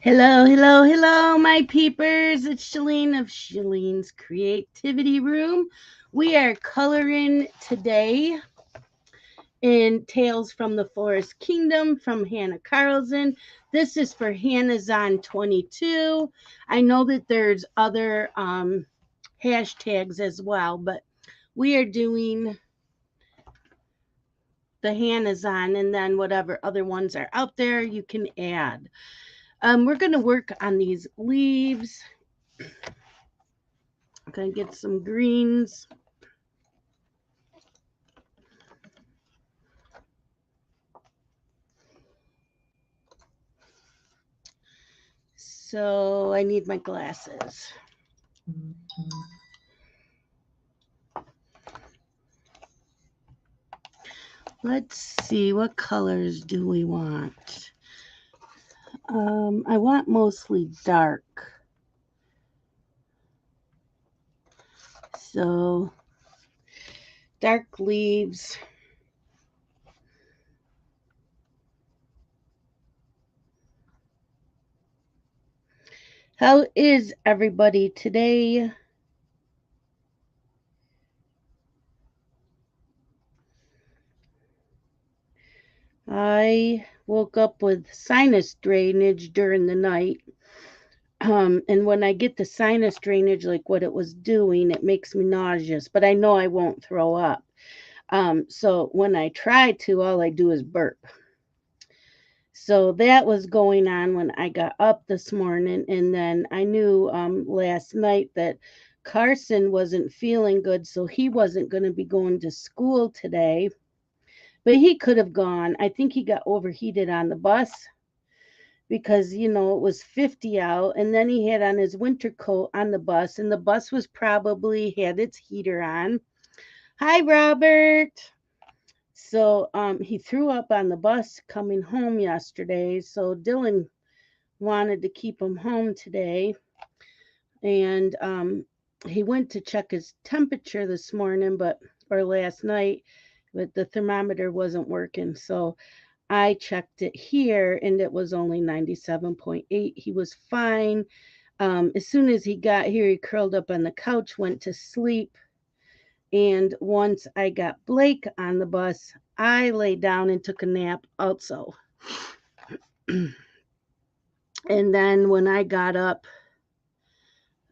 Hello, hello, hello, my peepers. It's Shalene of Shalene's Creativity Room. We are coloring today in Tales from the Forest Kingdom from Hannah Carlson. This is for Hannah's on 22. I know that there's other hashtags as well, but we are doing the Hannah's on, and then whatever other ones are out there, you can add. We're going to work on these leaves. I'm going to get some greens. So I need my glasses. Let's see, what colors do we want? I want mostly dark. So dark leaves. How is everybody today? I woke up with sinus drainage during the night. And when I get the sinus drainage, like what it was doing, it makes me nauseous, but I know I won't throw up. So when I try to, all I do is burp. So that was going on when I got up this morning. And then I knew last night that Carson wasn't feeling good. So he wasn't going to be going to school today. But he could have gone. I think he got overheated on the bus because, it was 50 out. And then he had on his winter coat on the bus. And the bus was probably had its heater on. Hi, Robert. So he threw up on the bus coming home yesterday. So Dylan wanted to keep him home today. And he went to check his temperature this morning, or last night, but the thermometer wasn't working. So I checked it here and it was only 97.8. He was fine. As soon as he got here, he curled up on the couch, went to sleep. And once I got Blake on the bus, I lay down and took a nap also. And then when I got up,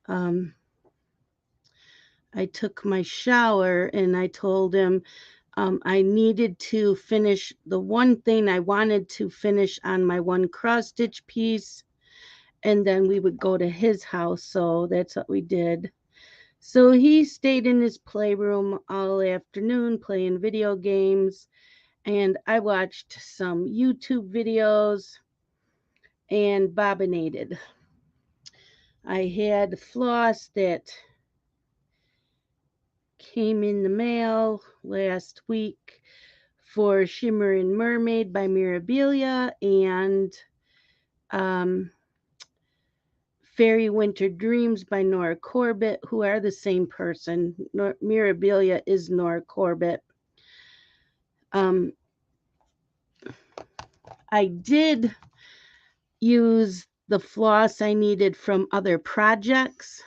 I took my shower and I told him I needed to finish the one thing I wanted to finish on my one cross stitch piece. And then we would go to his house. So that's what we did. So he stayed in his playroom all afternoon playing video games. And I watched some YouTube videos and bobbinated. I had floss that came in the mail last week for Shimmering Mermaid by Mirabilia and um, Fairy Winter Dreams by Nora Corbett, who are the same person. Mirabilia is Nora Corbett. Um, I did use the floss I needed from other projects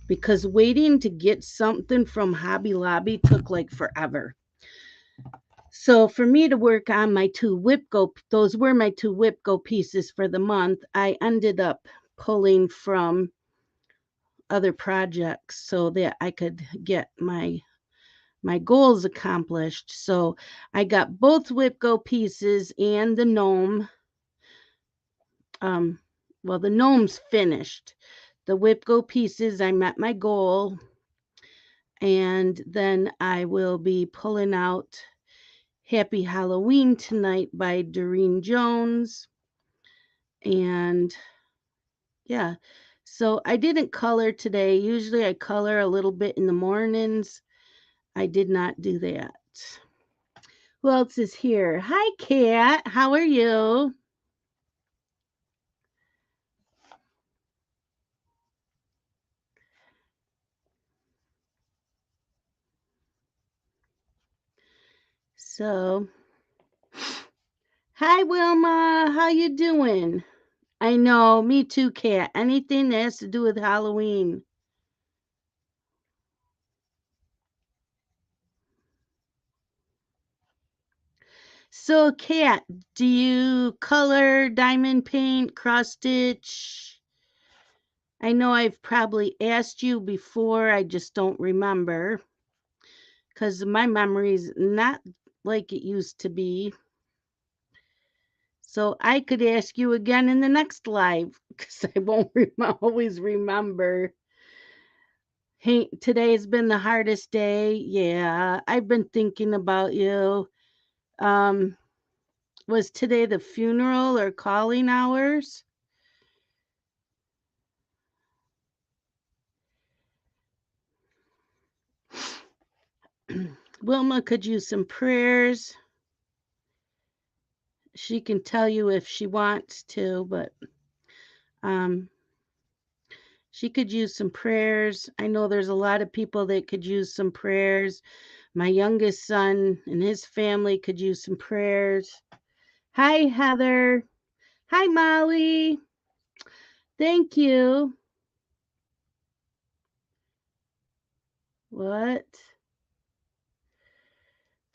because waiting to get something from Hobby Lobby took like forever. So for me to work on my two Whipco, those were my two Whipco pieces for the month. I ended up pulling from other projects so that I could get my goals accomplished. So I got both Whipco pieces and the gnome. Um, well, the gnome's finished. The Whipco pieces, I met my goal. And then I will be pulling out Happy Halloween Tonight by Doreen Jones. And yeah, so I didn't color today. Usually I color a little bit in the mornings. I did not do that. Who else is here? Hi, Kat. How are you? So, hi, Wilma. How you doing? I know, me too, Kat. Anything that has to do with Halloween. So, Kat, do you color, diamond paint, cross stitch? I know I've probably asked you before, I just don't remember because my memory's not like it used to be. So I could ask you again in the next live because I won't always remember. Hey, today's been the hardest day. Yeah, I've been thinking about you. Um, was today the funeral or calling hours? Wilma could use some prayers. She can tell you if she wants to, but um, she could use some prayers. I know there's a lot of people that could use some prayers. My youngest son and his family could use some prayers. Hi, Heather. Hi, Molly. Thank you. What?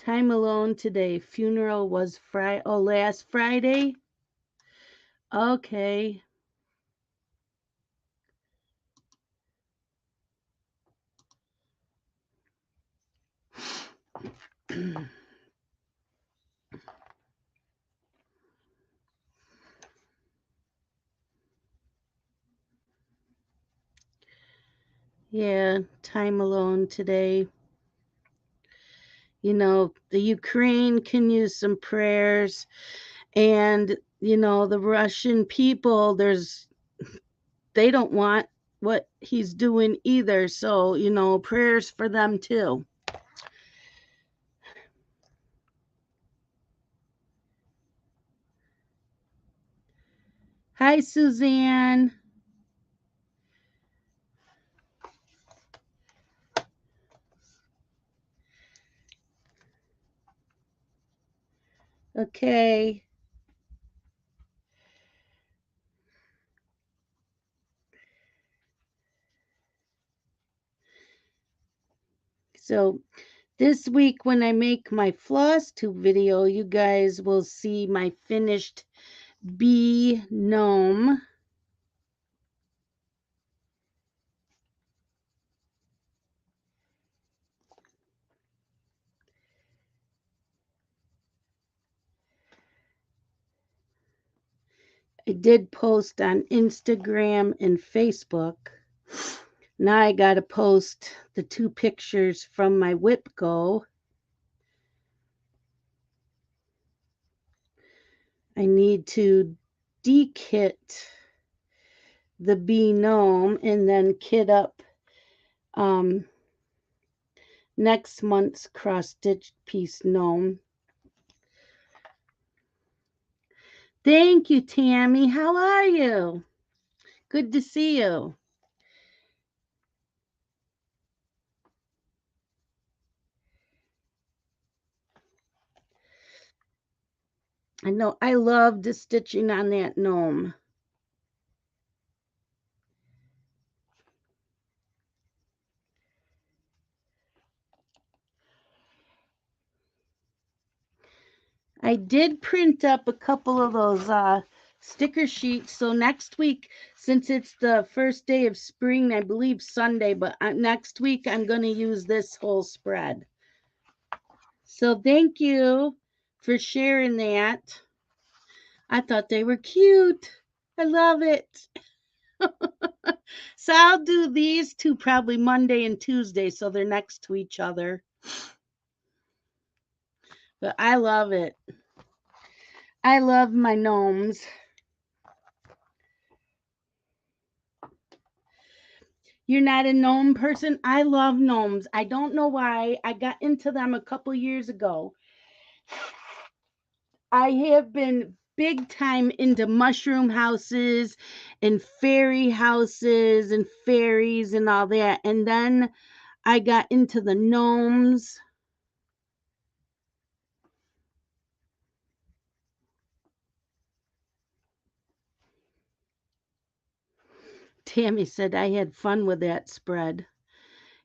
Time alone today. Funeral was Friday. Oh, last Friday? Okay. Yeah, time alone today. You know, the Ukraine can use some prayers, and the Russian people, they don't want what he's doing either, so prayers for them too. Hi, Suzanne. Okay. So this week when I make my floss tube video, you guys will see my finished bee gnome. I did post on Instagram and Facebook. Now I got to post the two pictures from my whip go. I need to de-kit the bee gnome and then kit up um, next month's cross stitch piece gnome. Thank you, Tammy. How are you? Good to see you. I know I love the stitching on that gnome. I did print up a couple of those sticker sheets. So next week, since it's the first day of spring, I believe Sunday, but next week I'm going to use this whole spread. So thank you for sharing that. I thought they were cute. I love it. So I'll do these two probably Monday and Tuesday, so they're next to each other. But I love it. I love my gnomes. You're not a gnome person? I love gnomes. I don't know why. I got into them a couple years ago. I have been big time into mushroom houses and fairy houses and fairies and all that. And then I got into the gnomes. Tammy said I had fun with that spread.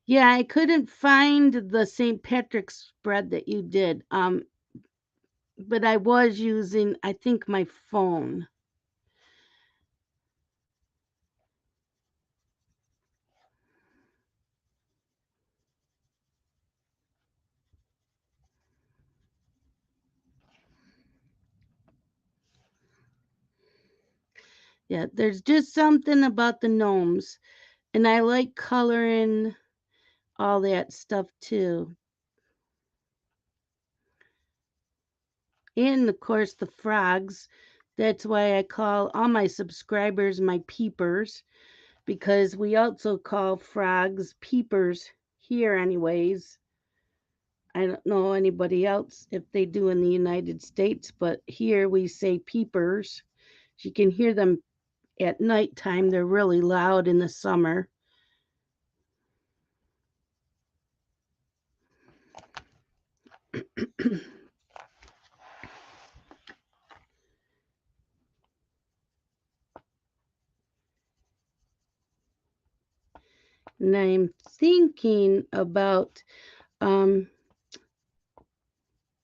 Yeah, I couldn't find the St. Patrick's spread that you did. But I was using, I think, my phone. Yeah, there's just something about the gnomes, and I like coloring all that stuff too. And of course, the frogs. That's why I call all my subscribers my peepers, because we also call frogs peepers here, anyways. I don't know anybody else if they do in the United States, but here we say peepers. You can hear them at nighttime. They're really loud in the summer. And I'm thinking about um,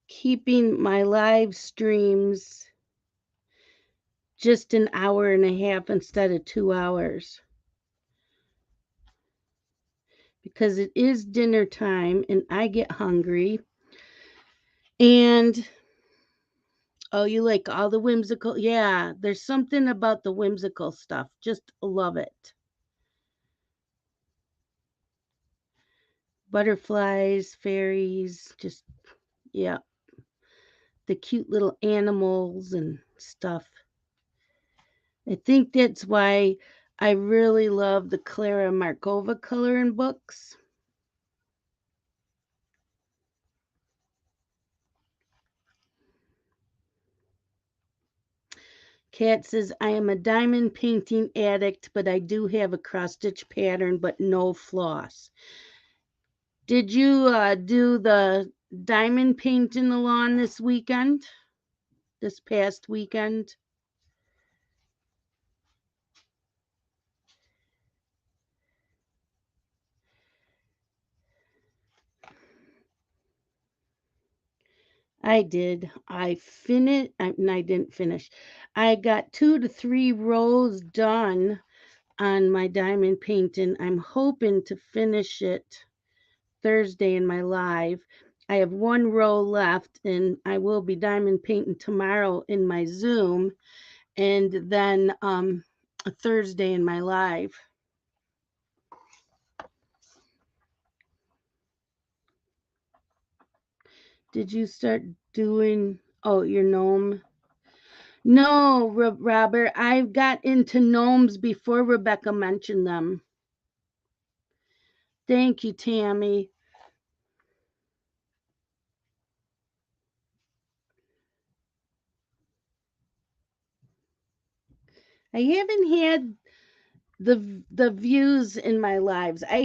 keeping my live streams just an hour and a half instead of 2 hours, because it is dinner time and I get hungry. And oh, you like all the whimsical? Yeah, there's something about the whimsical stuff. Just love it. Butterflies, fairies, just, yeah, the cute little animals and stuff. I think that's why I really love the Clara Markova coloring books. Kat says, I am a diamond painting addict, but I do have a cross stitch pattern, but no floss. Did you do the diamond paint in the lawn this weekend? This past weekend? I did. I didn't finish. I got 2 to 3 rows done on my diamond painting. I'm hoping to finish it Thursday in my live. I have 1 row left, and I will be diamond painting tomorrow in my Zoom, and then a Thursday in my live. Did you start doing? Oh, your gnome? No, Robert. I got into gnomes before Rebecca mentioned them. Thank you, Tammy. I haven't had the views in my lives. I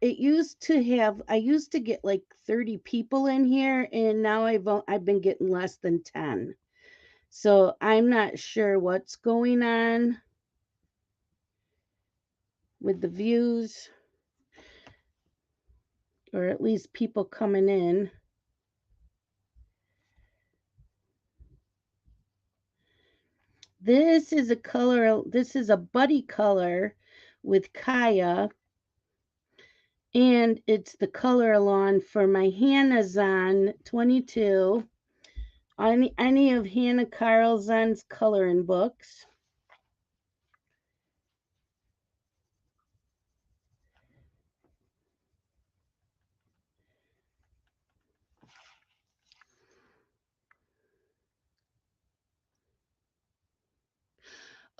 used to get like 30 people in here, and now I've been getting less than 10. So I'm not sure what's going on with the views, or at least people coming in. This is a buddy color with Kaya, and it's the color along for my Hannah Zahn 22. Any of Hannah Carlson's coloring books.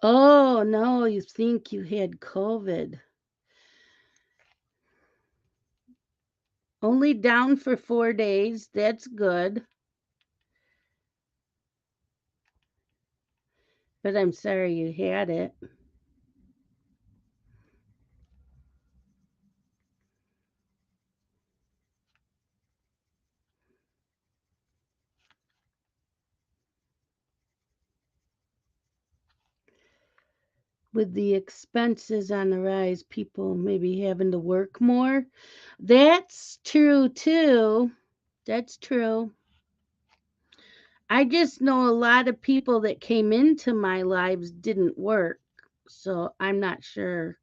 Oh, no, you think you had COVID. Only down for 4 days. That's good. But I'm sorry you had it. With the expenses on the rise, people maybe having to work more. That's true too. That's true. I just know a lot of people that came into my lives didn't work. So I'm not sure.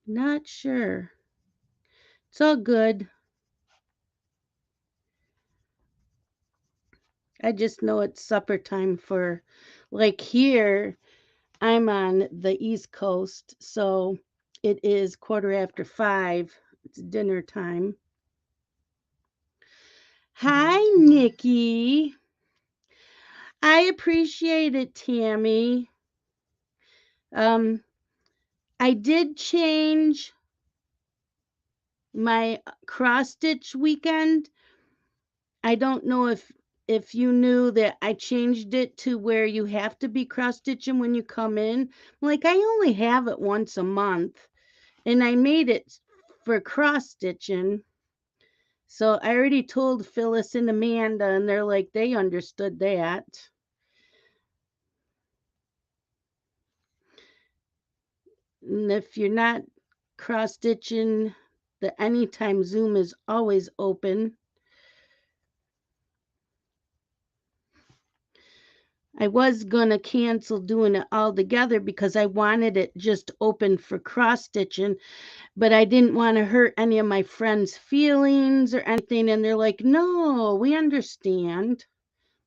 Not sure. It's all good. I just know it's supper time for, like, here, I'm on the East Coast, so it is 5:15. It's dinner time. Hi, Nikki. I appreciate it, Tammy. Um, I did change my cross stitch weekend. I don't know if you knew that I changed it to where you have to be cross stitching when you come in. Like, I only have it once a month, and I made it for cross stitching. So I already told Phyllis and Amanda, and they're like, they understood that. And if you're not cross stitching, the anytime Zoom is always open. I was gonna cancel doing it all together because I wanted it just open for cross stitching, but I didn't want to hurt any of my friends' feelings or anything. And they're like, no, we understand.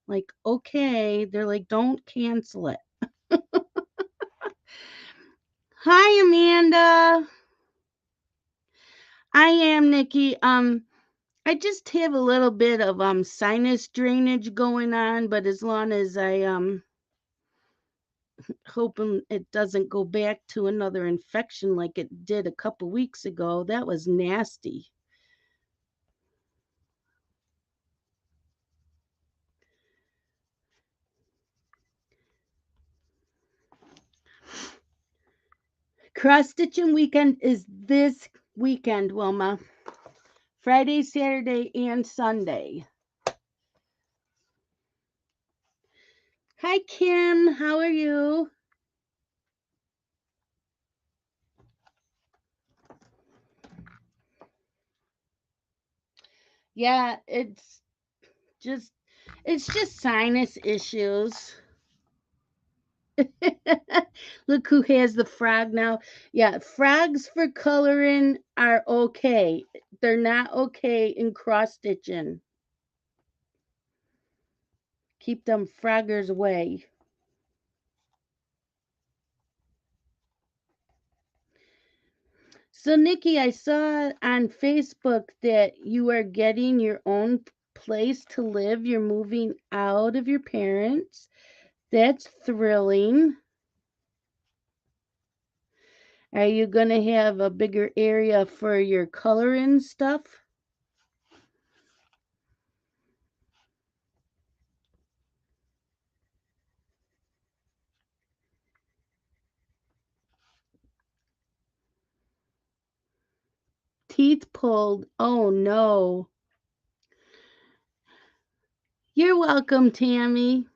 Like, okay. They're like, don't cancel it. Hi, Amanda. I am Nikki. I just have a little bit of sinus drainage going on, but as long as I hoping it doesn't go back to another infection like it did a couple weeks ago. That was nasty. Cross stitching weekend is this weekend, Wilma. Friday, Saturday, and Sunday. Hi, Kim. How are you? Yeah, just it's just sinus issues. Look who has the frog now. Yeah, frogs for coloring are okay. They're not okay in cross stitching. Keep them froggers away. So, Nikki, I saw on Facebook that you are getting your own place to live. You're moving out of your parents. That's thrilling. Are you going to have a bigger area for your coloring stuff? Teeth pulled. Oh, no. You're welcome, Tammy.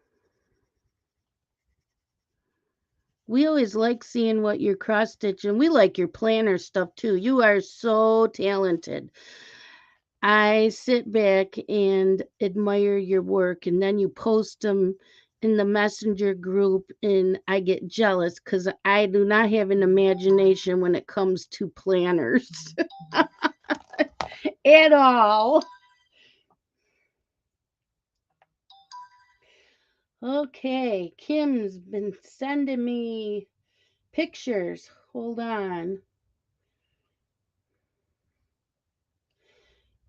We always like seeing what you're cross stitching. We like your planner stuff too. You are so talented. I sit back and admire your work, and then you post them in the messenger group, and I get jealous because I do not have an imagination when it comes to planners at all. Okay, Kim's been sending me pictures. Hold on.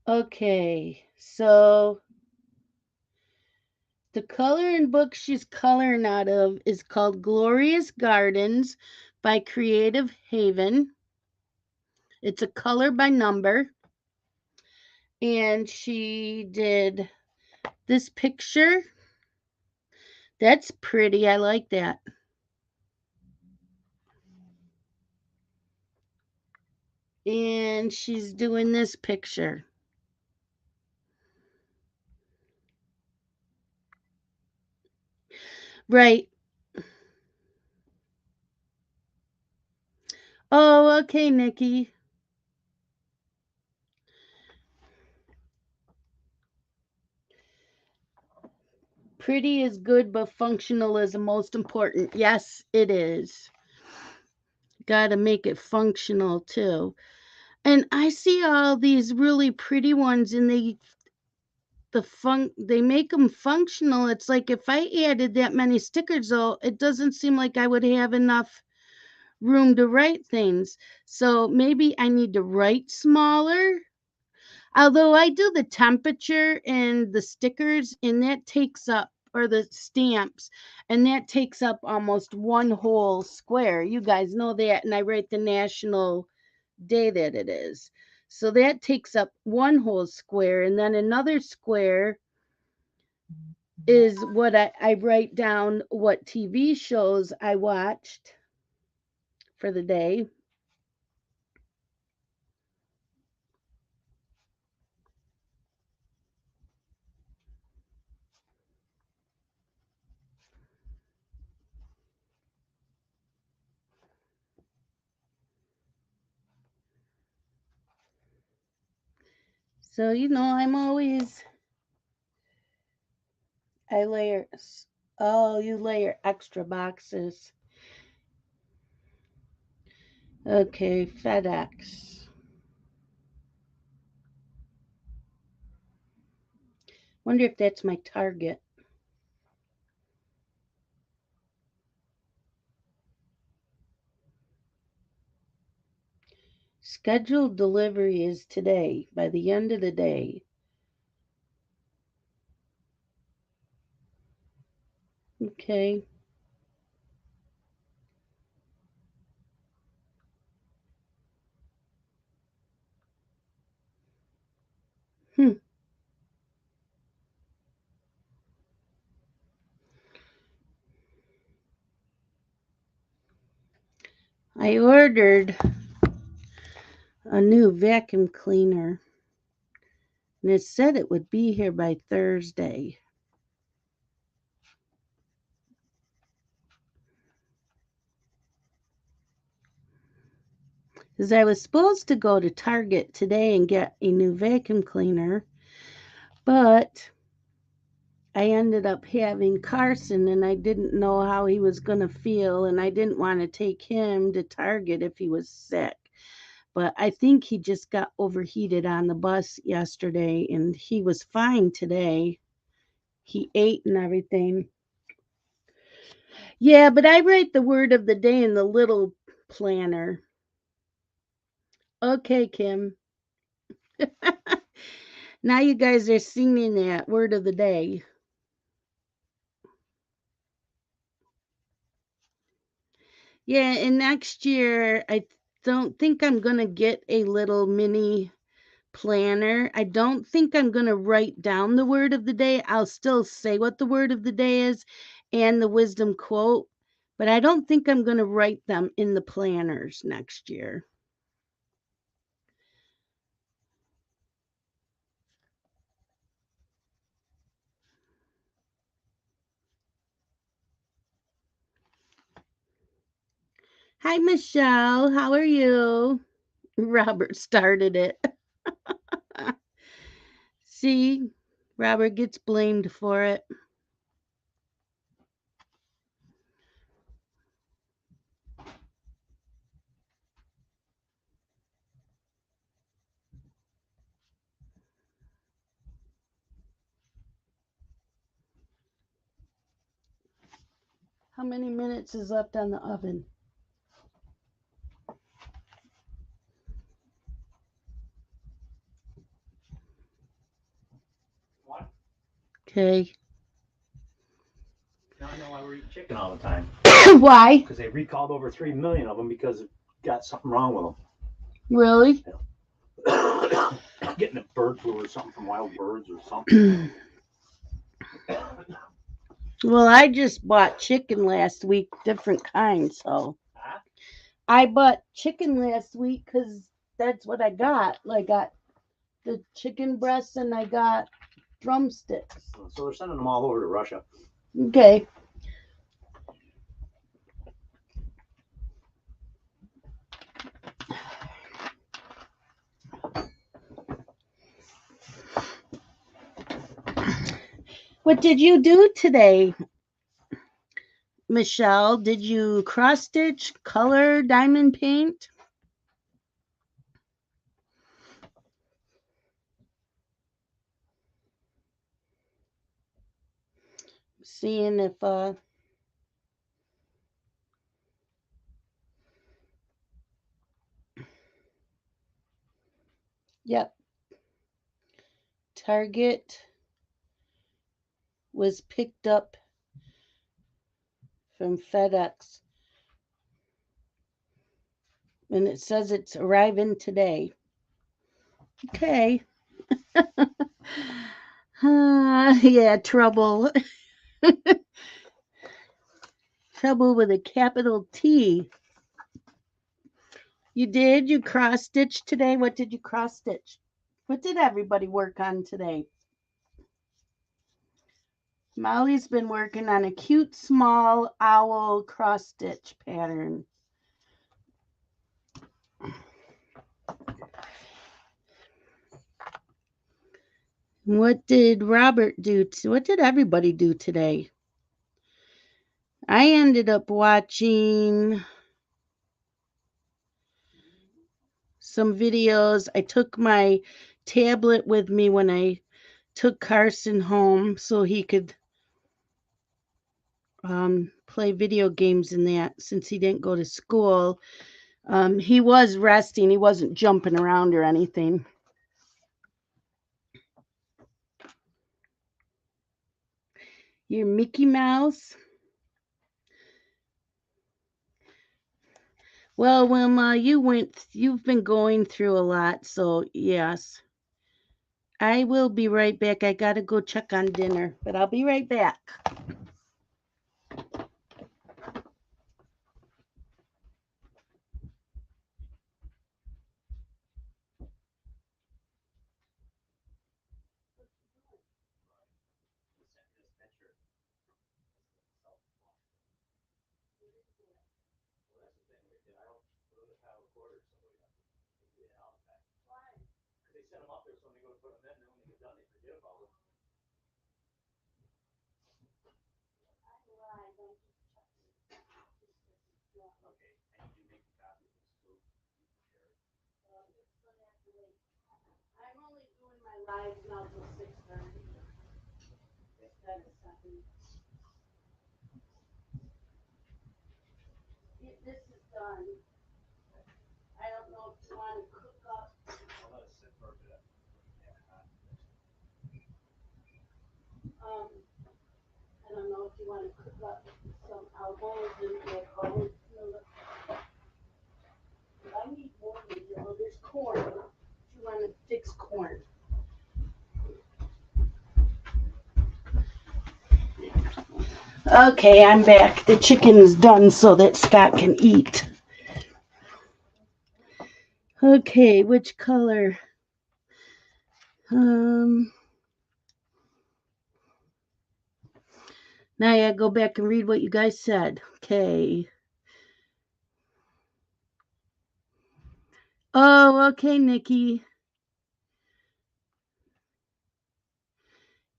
Okay, so the coloring book she's coloring out of is called Glorious Gardens by Creative Haven. It's a color by number. And she did this picture. That's pretty. I like that. And she's doing this picture. Right. Oh, okay, Nikki. Pretty is good, but functional is the most important. Yes, it is. Got to make it functional too. And I see all these really pretty ones, and they make them functional. It's like if I added that many stickers, though, it doesn't seem like I would have enough room to write things. So maybe I need to write smaller. Although I do the temperature and the stickers, and that takes up, or the stamps, and that takes up almost one whole square. You guys know that. And I write the national day that it is. So that takes up one whole square. And then another square is what I write down what TV shows I watched for the day. So, I layer, oh, you layer extra boxes. Okay, FedEx. Wonder if that's my Target. Scheduled delivery is today, by the end of the day. Okay. Hmm. I ordered a new vacuum cleaner, and it said it would be here by Thursday. Because I was supposed to go to Target today and get a new vacuum cleaner, but I ended up having Carson, and I didn't know how he was going to feel, and I didn't want to take him to Target if he was sick. But I think he just got overheated on the bus yesterday, and he was fine today. He ate and everything. Yeah, but I write the word of the day in the little planner. Okay, Kim. Now you guys are singing that word of the day. Yeah, and next year I don't think I'm going to get a little mini planner. I don't think I'm going to write down the word of the day. I'll still say what the word of the day is and the wisdom quote, but I don't think I'm going to write them in the planners next year. Hi, Michelle. How are you? Robert started it. See, Robert gets blamed for it. How many minutes is left on the oven? What? Okay. Now I know why we're eating chicken all the time. Why? Because they recalled over 3 million of them because it got something wrong with Really? them. Getting a bird flu or something from wild birds or something. Well, I just bought chicken last week, different kinds. So Huh? I bought chicken last week because that's what I got. I got the chicken breasts and I got drumsticks. So they're sending them all over to Russia. Okay. What did you do today, Michelle? Did you cross stitch, color, diamond paint? Seeing if yep, Target was picked up from FedEx, and it says it's arriving today. Okay. Yeah, trouble. Trouble with a capital T. You did? You cross stitch today? What did you cross stitch? What did everybody work on today? Molly's been working on a cute small owl cross stitch pattern. What did Robert do? What did everybody do today? I ended up watching some videos. I took my tablet with me when I took Carson home so he could play video games in that since he didn't go to school. He was resting, he wasn't jumping around or anything. Your Mickey Mouse. Well, Wilma, you've been going through a lot, so yes. I will be right back. I gotta go check on dinner, but I'll be right back. They set them up there so when they go to put them in, then when they get done, they forget about them. Okay, and you make a copy of this too. I'm only doing my live now till 6:30. Instead of 7. This is done. I don't know if you want to cook up. I'll let it sit for a bit. I don't know if you want to cook up some elbows and egg. I need more than yellow. There's corn. You want to fix corn. Okay, I'm back. The chicken's done so that Scott can eat. Okay, which color? Um, Now I gotta go back and read what you guys said. Okay. Oh, okay, Nikki.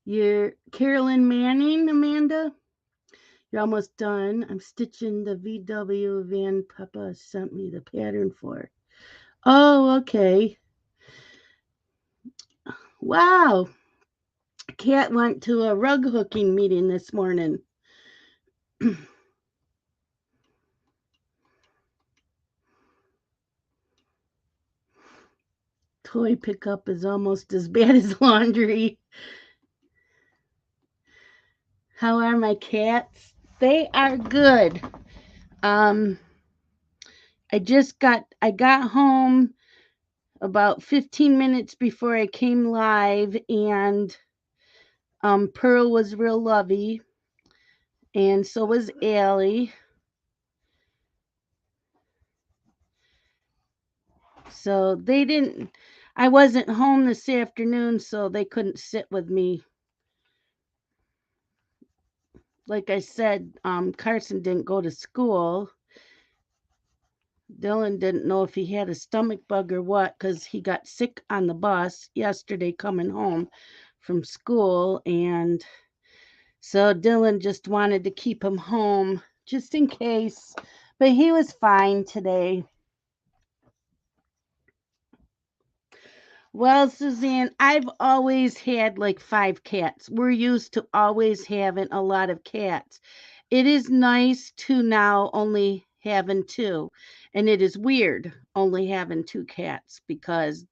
You're Carolyn Manning, Amanda. You're almost done. I'm stitching the VW Van Papa sent me the pattern for. Oh, okay. Wow. Kat went to a rug hooking meeting this morning. Toy pickup is almost as bad as laundry. How are my cats? They are good. Um, I got home about 15 minutes before I came live, and Pearl was real lovey, and so was Allie. So they didn't. I wasn't home this afternoon, so they couldn't sit with me. Like I said, Carson didn't go to school. Dylan didn't know if he had a stomach bug or what because he got sick on the bus yesterday coming home from school, and So Dylan just wanted to keep him home just in case. But he was fine today. Well, Suzanne, I've always had like 5 cats. We're used to always having a lot of cats. It is nice to now only having two. And it is weird only having 2 cats because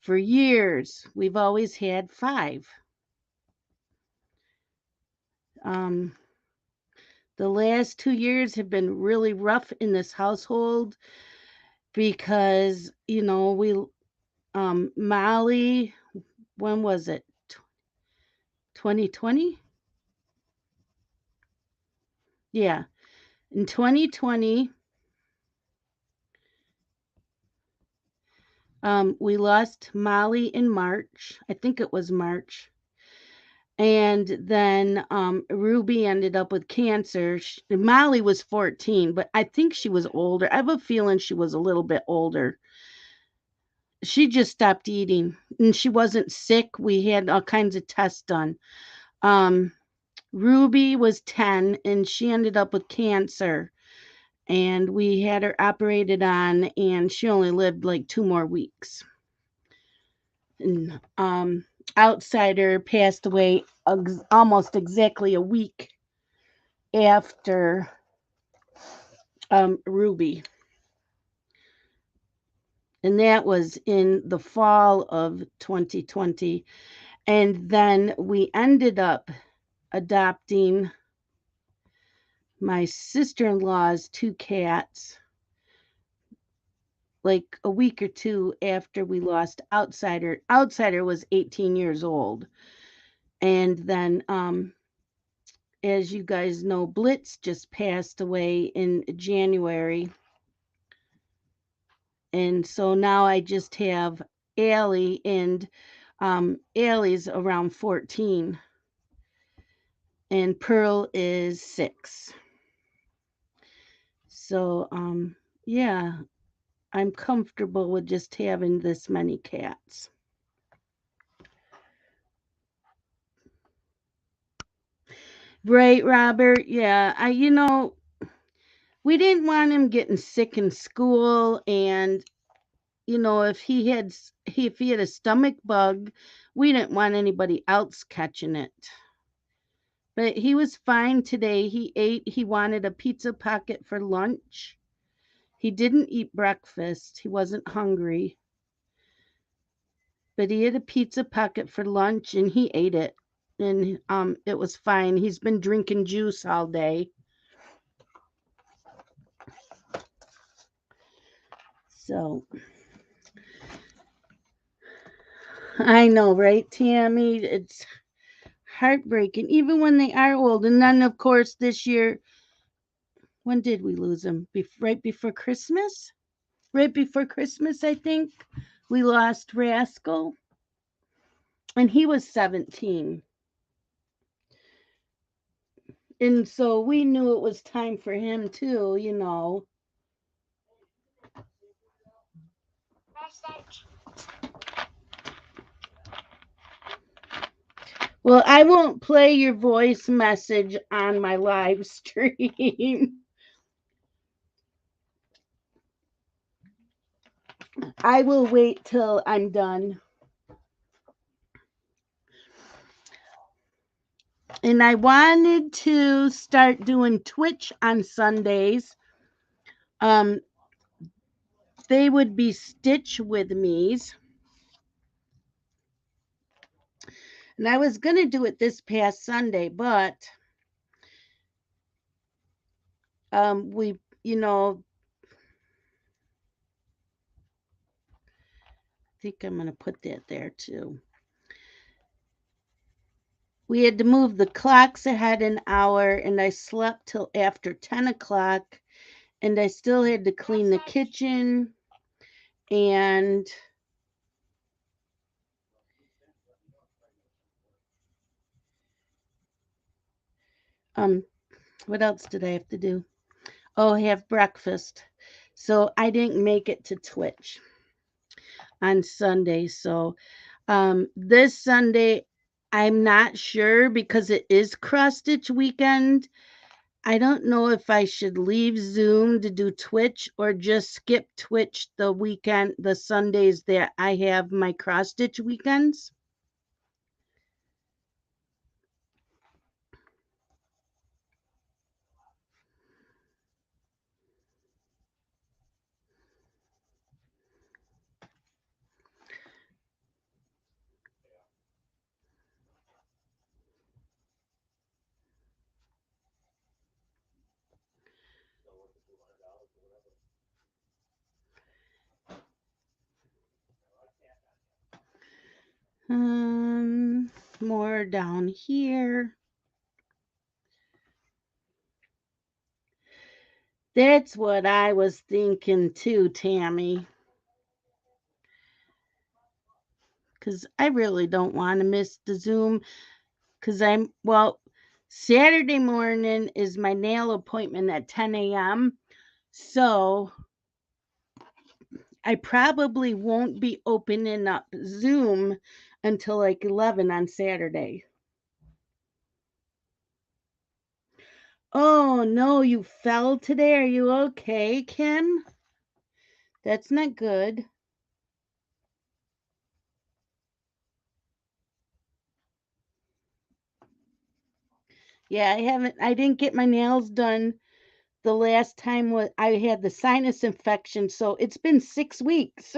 for years we've always had 5. Um, the last 2 years have been really rough in this household because, Molly, when was it? 2020? Yeah. In 2020, we lost Molly in March. I think it was March. And then Ruby ended up with cancer. Molly was 14, but I think she was older. I have a feeling she was a little bit older. She just stopped eating and she wasn't sick. We had all kinds of tests done. Um, Ruby was 10 and she ended up with cancer. And we had her operated on, and she only lived like 2 more weeks. And Outsider passed away almost exactly a week after Ruby, and that was in the fall of 2020. And then we ended up adopting my sister-in-law's 2 cats like a week or two after we lost Outsider. Outsider was 18 years old. And then, as you guys know, Blitz just passed away in January. And so now I just have Allie, and Allie's around 14, and Pearl is 6. So, yeah, I'm comfortable with just having this many cats. Right, Robert? Yeah, we didn't want him getting sick in school, and if he had a stomach bug, we didn't want anybody else catching it. But he was fine today. He wanted a pizza pocket for lunch. He didn't eat breakfast. He wasn't hungry. But he had a pizza pocket for lunch and he ate it. And it was fine. He's been drinking juice all day. So I know, right, Tammy? It's heartbreaking, even when they are old. And then, of course, this year, when did we lose him? Right before Christmas? Right before Christmas, I think. We lost Rascal, and he was 17. And so we knew it was time for him, too. Well, I won't play your voice message on my live stream. I will wait till I'm done. And I wanted to start doing Twitch on Sundays. Um, they would be Stitch with me's. And I was going to do it this past Sunday, but we, I think I'm going to put that there too. We had to move the clocks ahead an hour, and I slept till after 10 o'clock, and I still had to clean the kitchen and um what else did I have to do? Oh, have breakfast. So I didn't make it to Twitch on Sunday. So this Sunday I'm not sure because it is cross stitch weekend. I don't know if I should leave Zoom to do Twitch or just skip Twitch the weekend, the Sundays that I have my cross stitch weekends. More down here. That's what I was thinking too, Tammy. Because I really don't want to miss the Zoom. Because Saturday morning is my nail appointment at 10 a.m. So I probably won't be opening up Zoom until like 11 on Saturday. Oh no, you fell today. Are you okay, Kim? That's not good. Yeah, I didn't get my nails done the last time I had the sinus infection, so it's been 6 weeks.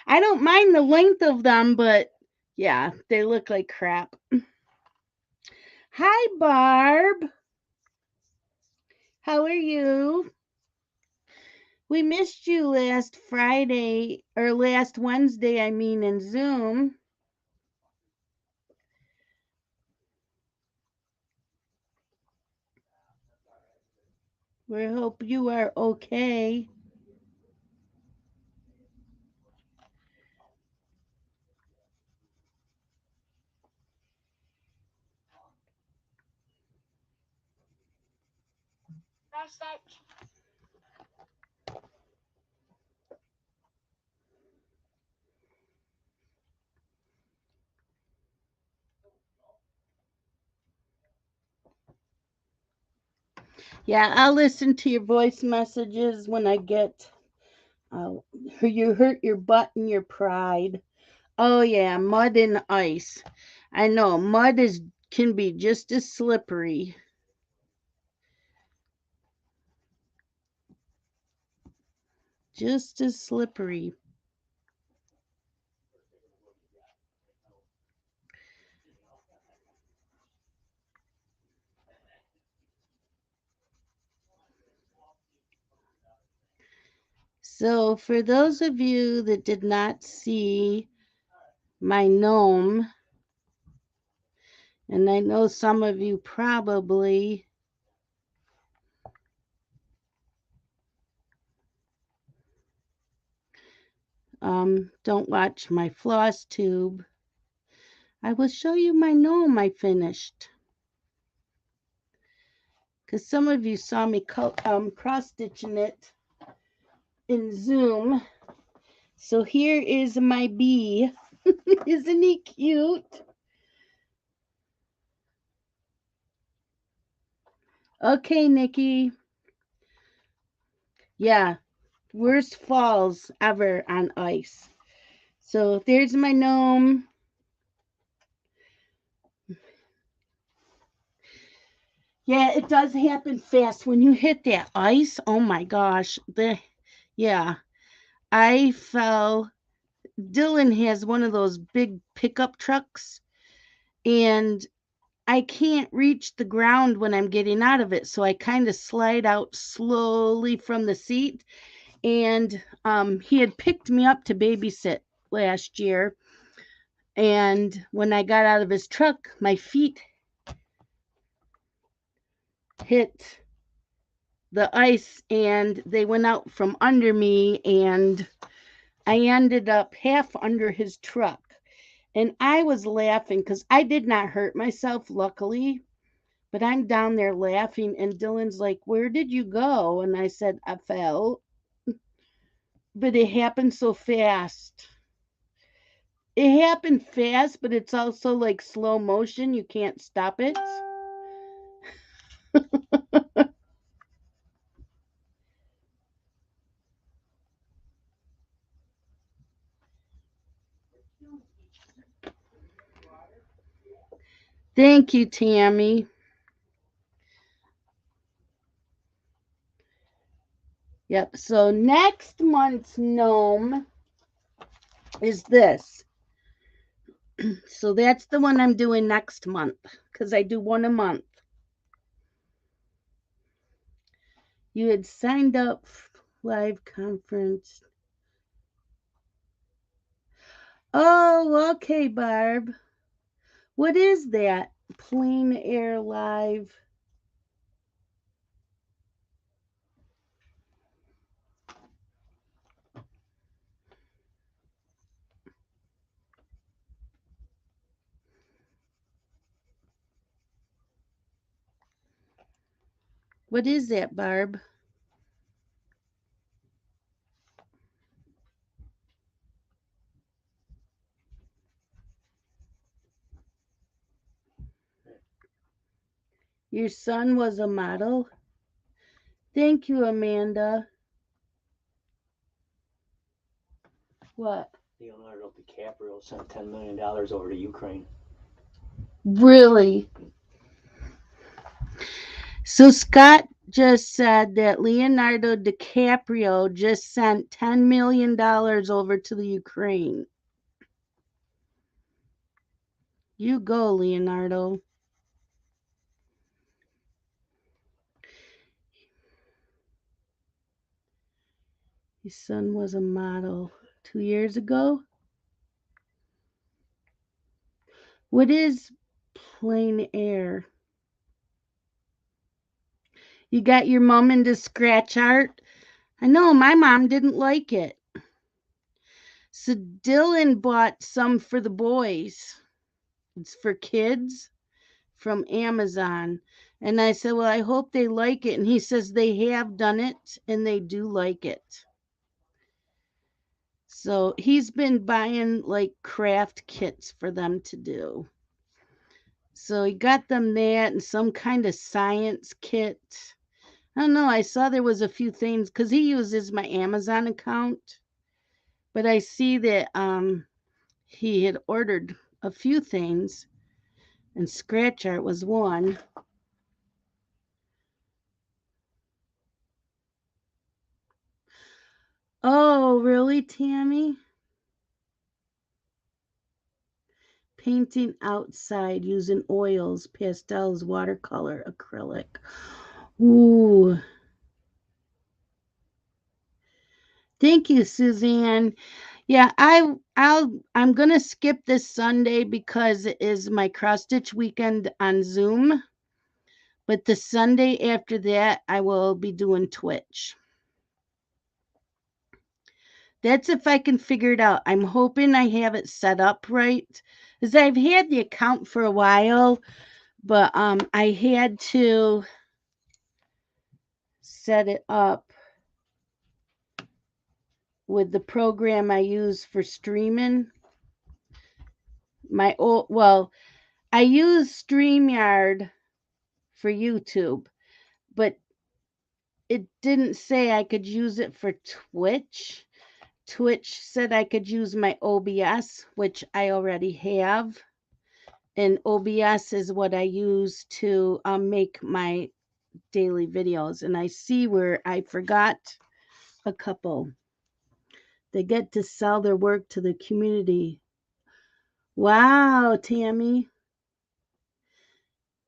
I don't mind the length of them, but yeah, they look like crap. Hi, Barb. How are you? We missed you last Friday or last Wednesday, I mean, in Zoom. We hope you are okay. Yeah, I'll listen to your voice messages when I get uh, you hurt your butt and your pride. Oh yeah, mud and ice. I know mud is can be just as slippery. Just as slippery. So for those of you that did not see my gnome, and I know some of you probably don't watch my floss tube, I will show you my gnome I finished. Because some of you saw me cross stitching it in Zoom. So here is my bee. Isn't he cute? Okay, Nikki. Yeah, worst falls ever on ice. So there's my gnome. Yeah, it does happen fast when you hit that ice. Oh my gosh. Yeah, I fell. Dylan has one of those big pickup trucks and I can't reach the ground when I'm getting out of it. So I kind of slide out slowly from the seat. And he had picked me up to babysit last year. And when I got out of his truck, my feet hit the ice and they went out from under me. And I ended up half under his truck. And I was laughing because I did not hurt myself, luckily. But I'm down there laughing, and Dylan's like, "Where did you go?" And I said, "I fell." But it happened so fast. It happened fast, but it's also like slow motion. You can't stop it. Thank you, Tammy. Yep. So next month's gnome is this. So that's the one I'm doing next month because I do one a month. You had signed up live conference. Oh, okay, Barb. What is that? Plain Air Live. What is that, Barb? Your son was a model? Thank you, Amanda. What? Leonardo DiCaprio sent $10 million over to Ukraine. Really? So Scott just said that Leonardo DiCaprio just sent $10 million over to the Ukraine. You go, Leonardo. His son was a model 2 years ago. What is plain air? You got your mom into scratch art? I know my mom didn't like it. So Dylan bought some for the boys. It's for kids from Amazon. And I said, well, I hope they like it. And he says they have done it and they do like it. So he's been buying like craft kits for them to do. So he got them that and some kind of science kit. I don't know. I saw there was a few things because he uses my Amazon account, but I see that he had ordered a few things, and scratch art was one. Oh, really, Tammy? Painting outside using oils, pastels, watercolor, acrylic. Ooh. Thank you, Suzanne. Yeah, I'm gonna skip this Sunday because it is my cross stitch weekend on Zoom. But the Sunday after that, I will be doing Twitch. That's if I can figure it out. I'm hoping I have it set up right. Because I've had the account for a while, but I had to set it up with the program I use for streaming. I use StreamYard for YouTube, but it didn't say I could use it for Twitch. Twitch said I could use my OBS, which I already have. And OBS is what I use to make my daily videos. And I see where I forgot a couple. They get to sell their work to the community. Wow, Tammy.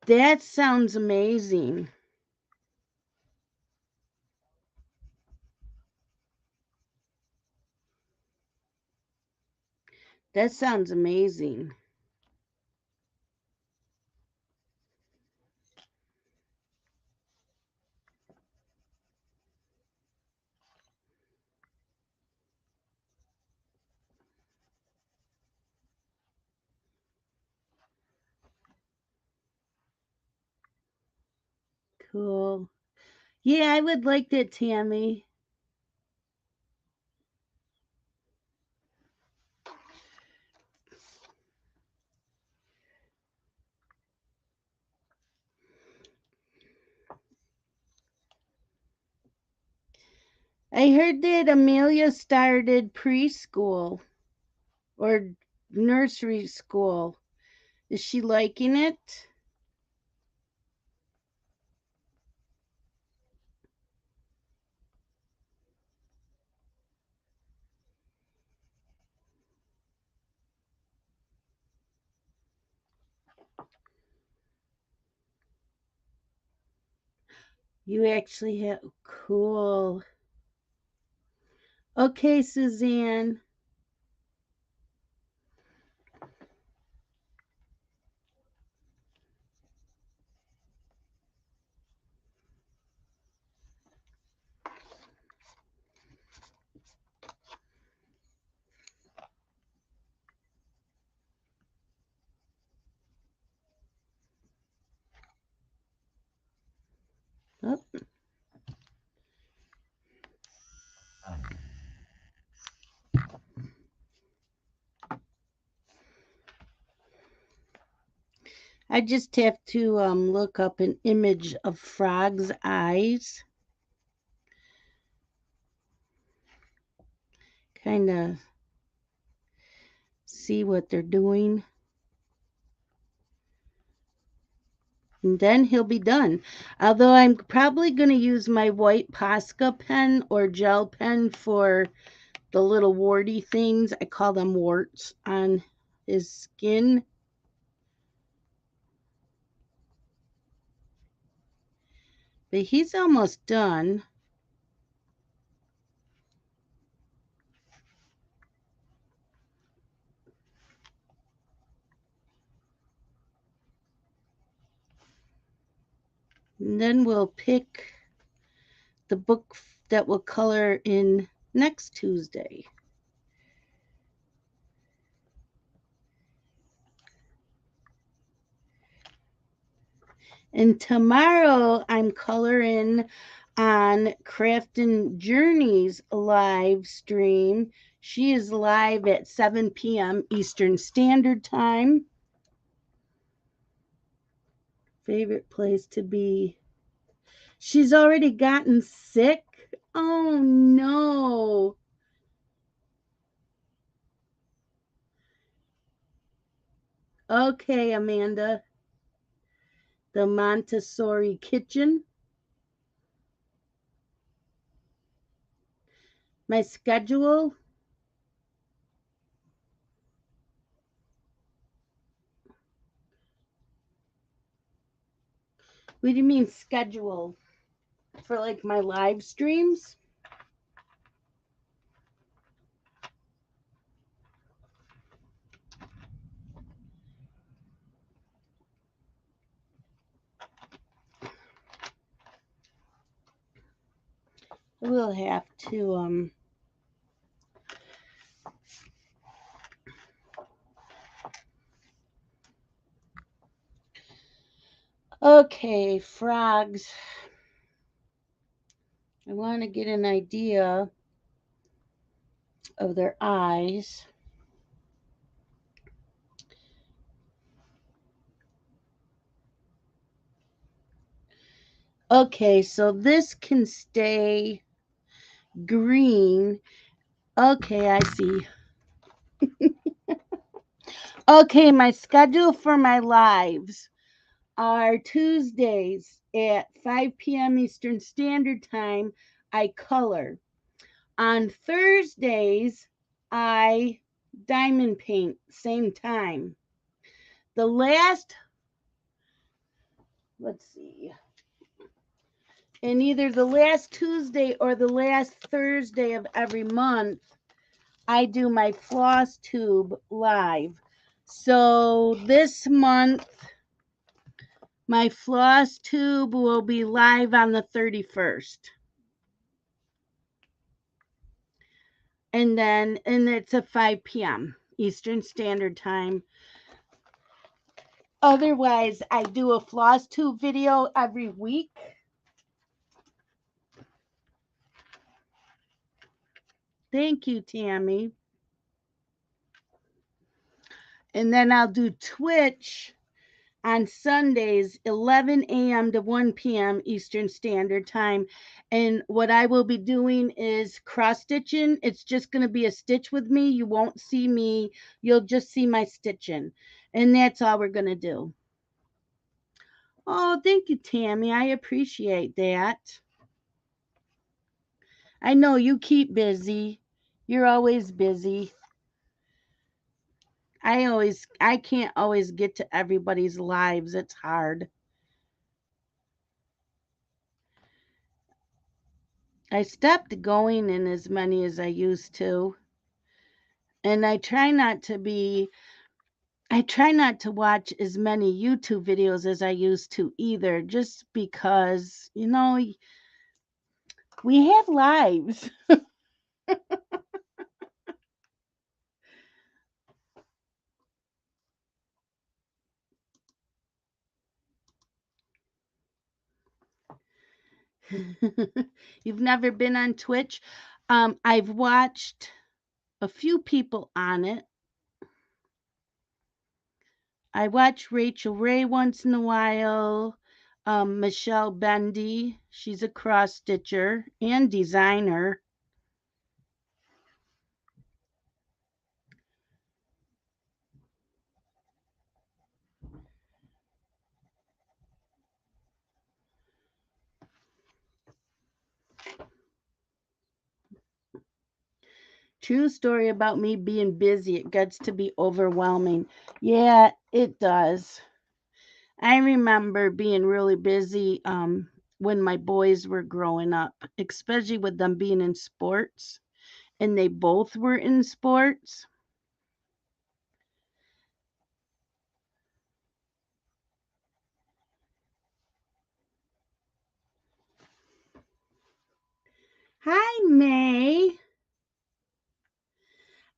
That sounds amazing. That sounds amazing. Cool. Yeah, I would like that, Tammy. I heard that Amelia started preschool or nursery school. Is she liking it? You actually have cool. Okay, Suzanne. Oh, I just have to look up an image of frog's eyes. Kind of see what they're doing. And then he'll be done. Although I'm probably going to use my white Posca pen or gel pen for the little warty things. I call them warts on his skin. But he's almost done. And then we'll pick the book that will color in next Tuesday. And tomorrow I'm coloring on Craftin' Journeys live stream. She is live at 7 p.m. Eastern Standard Time. Favorite place to be. She's already gotten sick. Oh no. Okay, Amanda. The Montessori kitchen. My schedule. What do you mean schedule? For like my live streams? We'll have to okay, frogs. I want to get an idea of their eyes. Okay, so this can stay green. Okay, I see. Okay, my schedule for my lives are Tuesdays at 5 p.m. Eastern Standard Time. I color. On Thursdays, I diamond paint, same time. The last, let's see, and either the last Tuesday or the last Thursday of every month, I do my floss tube live. So this month, my floss tube will be live on the 31st. And it's at 5 p.m. Eastern Standard Time. Otherwise, I do a floss tube video every week. Thank you, Tammy. And then I'll do Twitch on Sundays, 11 a.m. to 1 p.m. Eastern Standard Time. And what I will be doing is cross stitching. It's just going to be a stitch with me. You won't see me, you'll just see my stitching. And that's all we're going to do. Oh, thank you, Tammy. I appreciate that. I know you keep busy. You're always busy. I can't always get to everybody's lives. It's hard. I stopped going in as many as I used to. And I try not to watch as many YouTube videos as I used to either, just because, we have lives. You've never been on Twitch? I've watched a few people on it. I watch Rachel Ray once in a while. Michelle Bendy, she's a cross stitcher and designer. True story about me being busy. It gets to be overwhelming. Yeah, it does. I remember being really busy when my boys were growing up, especially with them being in sports, and they both were in sports. Hi, May.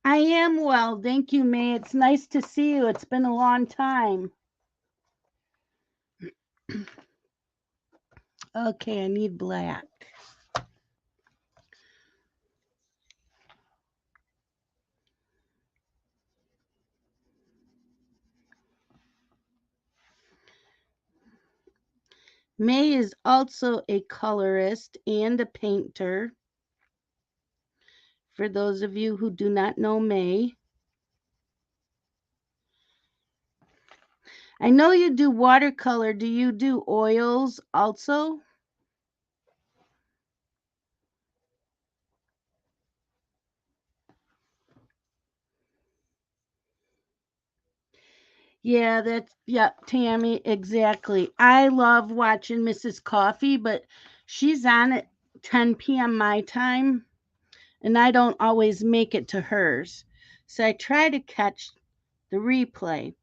I am well. Thank you, May. It's nice to see you. It's been a long time. Okay, I need black. May is also a colorist and a painter. For those of you who do not know May, I know you do watercolor. Do you do oils also? Yeah, Tammy, exactly. I love watching Mrs. Coffee, but she's on at 10 p.m. my time, and I don't always make it to hers. So I try to catch the replay.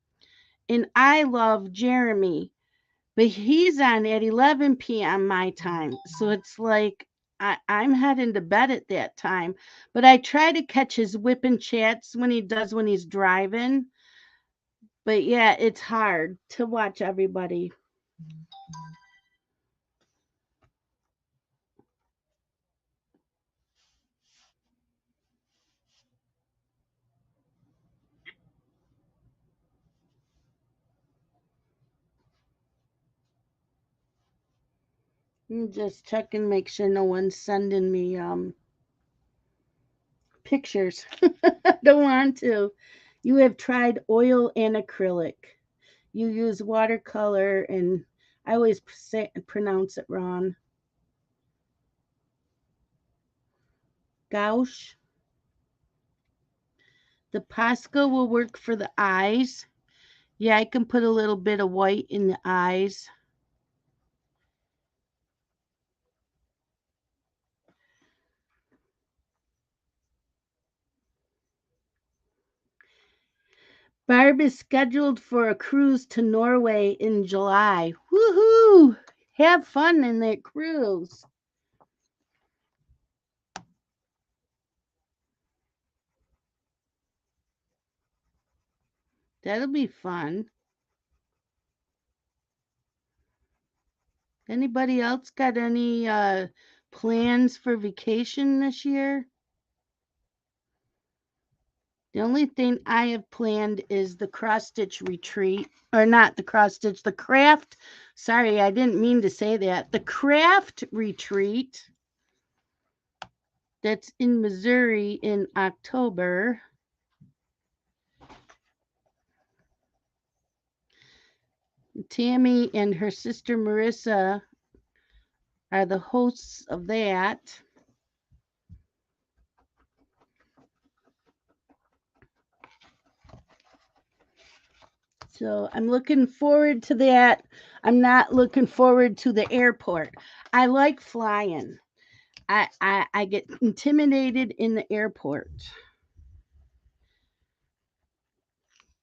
And I love Jeremy, but he's on at 11 p.m. my time. So it's like I'm heading to bed at that time. But I try to catch his whip and chats when he's driving. But yeah, it's hard to watch everybody. I'm just checking, make sure no one's sending me pictures. Don't want to. You have tried oil and acrylic. You use watercolor, and I always pronounce it wrong. Gouache. The Posca will work for the eyes. Yeah, I can put a little bit of white in the eyes. Barb is scheduled for a cruise to Norway in July. Woohoo! Have fun in that cruise. That'll be fun. Anybody else got any plans for vacation this year? The only thing I have planned is the cross stitch retreat, or not the cross stitch, the craft. Sorry, I didn't mean to say that. The craft retreat that's in Missouri in October. Tammy and her sister Marissa are the hosts of that. So I'm looking forward to that. I'm not looking forward to the airport. I like flying. I get intimidated in the airport.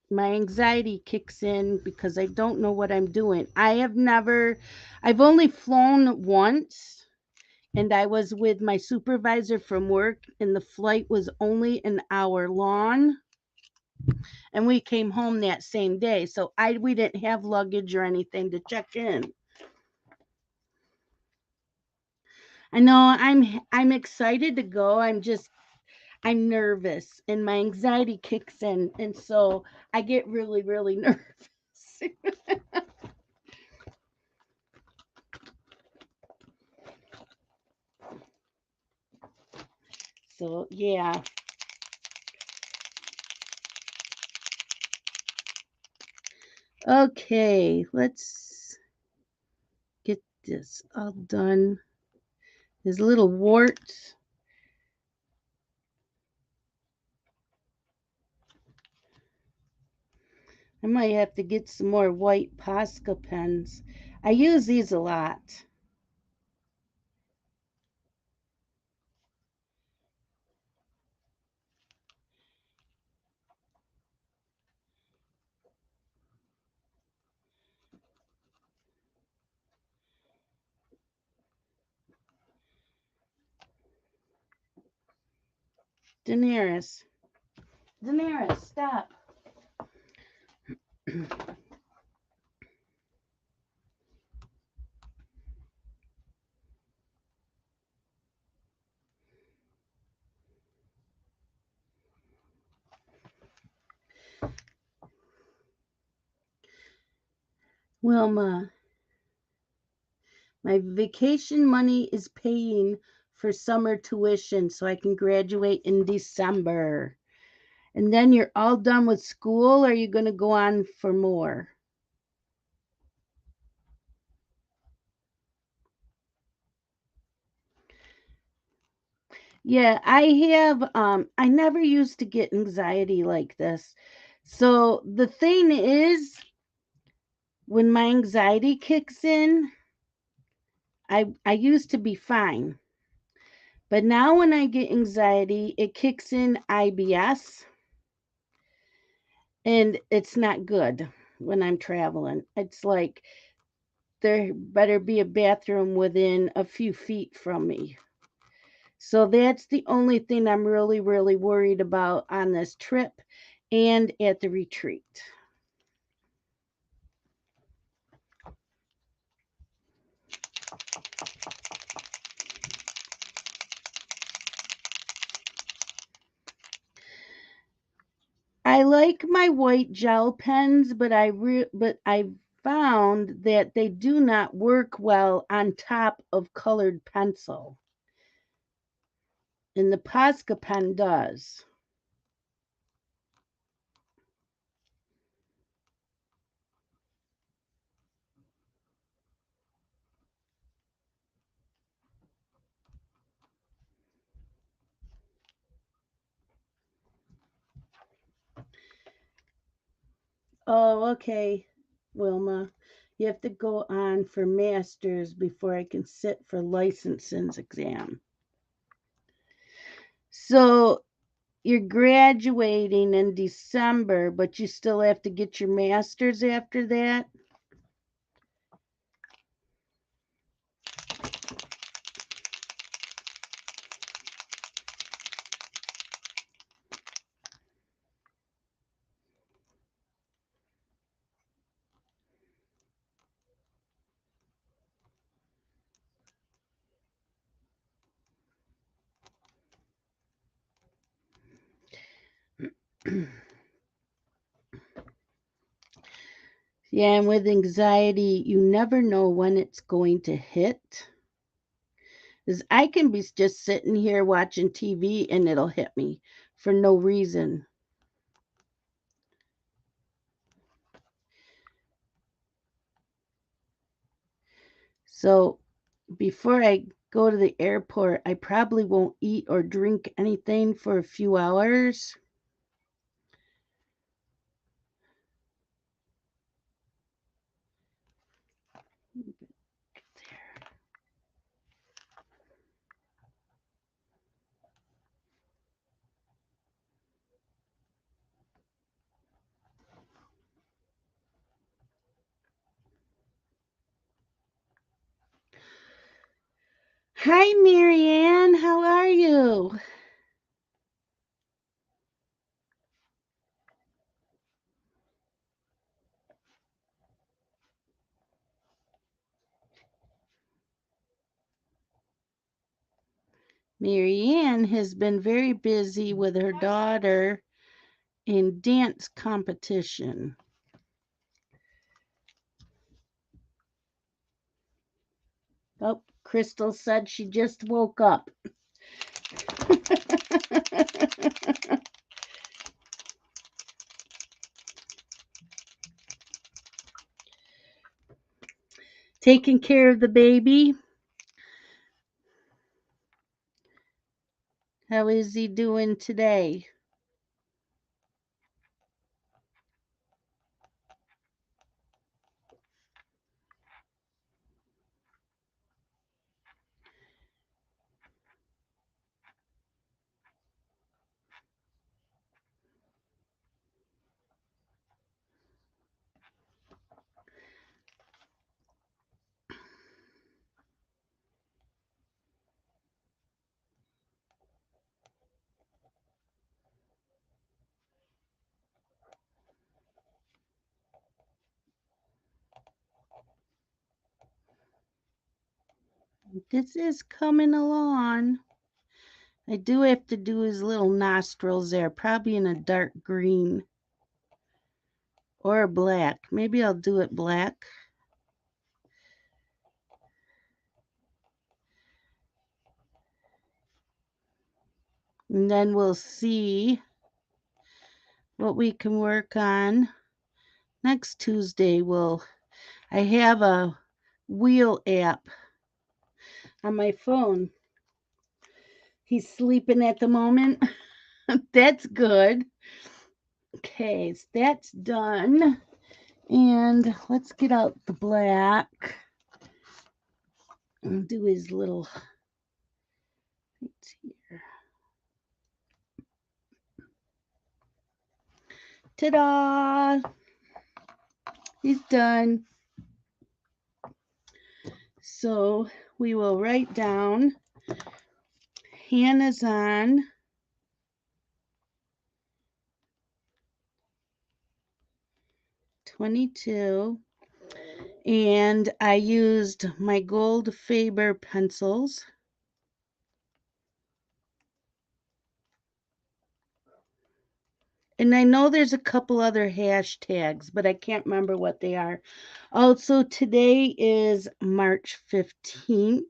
My anxiety kicks in because I don't know what I'm doing. I've only flown once, and I was with my supervisor from work, and the flight was only an hour long, and we came home that same day. So we didn't have luggage or anything to check in. I know I'm excited to go. I'm nervous and my anxiety kicks in, and so I get really nervous. So yeah. Okay, let's get this all done. There's little warts. I might have to get some more white Posca pens. I use these a lot. Daenerys. Daenerys, stop. Wilma, my vacation money is paying for summer tuition so I can graduate in December. And then you're all done with school, or are you going to go on for more? Yeah, I never used to get anxiety like this. So the thing is, when my anxiety kicks in, I used to be fine. But now when I get anxiety, it kicks in IBS, and it's not good when I'm traveling. It's like there better be a bathroom within a few feet from me. So that's the only thing I'm really worried about on this trip and at the retreat. I like my white gel pens, but I found that they do not work well on top of colored pencil. And the Posca pen does. Oh, okay, Wilma. You have to go on for masters before I can sit for licensing's exam. So you're graduating in December, but you still have to get your master's after that? Yeah, and with anxiety, you never know when it's going to hit. Because I can be just sitting here watching TV and it'll hit me for no reason. So before I go to the airport, I probably won't eat or drink anything for a few hours. Hi, Marianne. How are you? Marianne has been very busy with her daughter in dance competition. Oh, Crystal said she just woke up. Taking care of the baby. How is he doing today? This is coming along. I do have to do his little nostrils there, probably in a dark green or a black. Maybe I'll do it black. And then we'll see what we can work on. Next Tuesday, I have a wheel app on my phone. He's sleeping at the moment. That's good. Okay, so that's done. And let's get out the black and do his little right here. Ta-da! He's done. So we will write down Hannah's on 22, and I used my gold Faber pencils. And I know there's a couple other hashtags, but I can't remember what they are. Also, today is March 15th.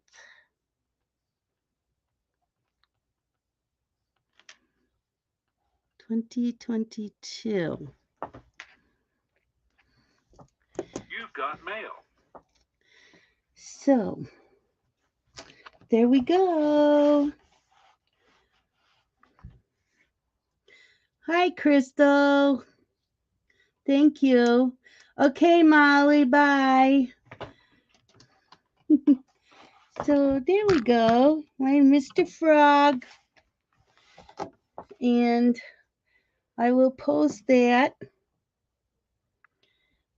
2022. You've got mail. So, there we go. Hi, Crystal. Thank you. Okay, Molly, bye. So, there we go. My Mr. Frog. And I will post that.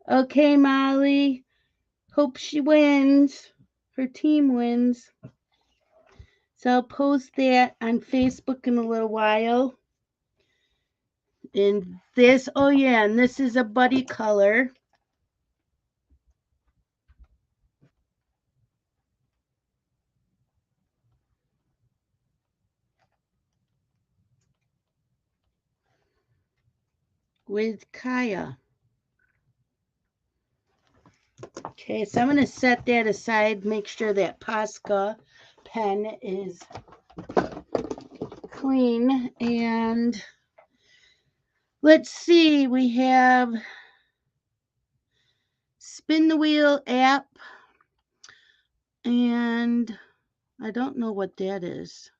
Okay, Molly. Hope she wins. Her team wins. So I'll post that on Facebook in a little while. And this, oh yeah, and this is a buddy color. with Kaya. Okay, so I'm going to set that aside, make sure that Posca pen is clean. And let's see, we have Spin the Wheel app, and I don't know what that is.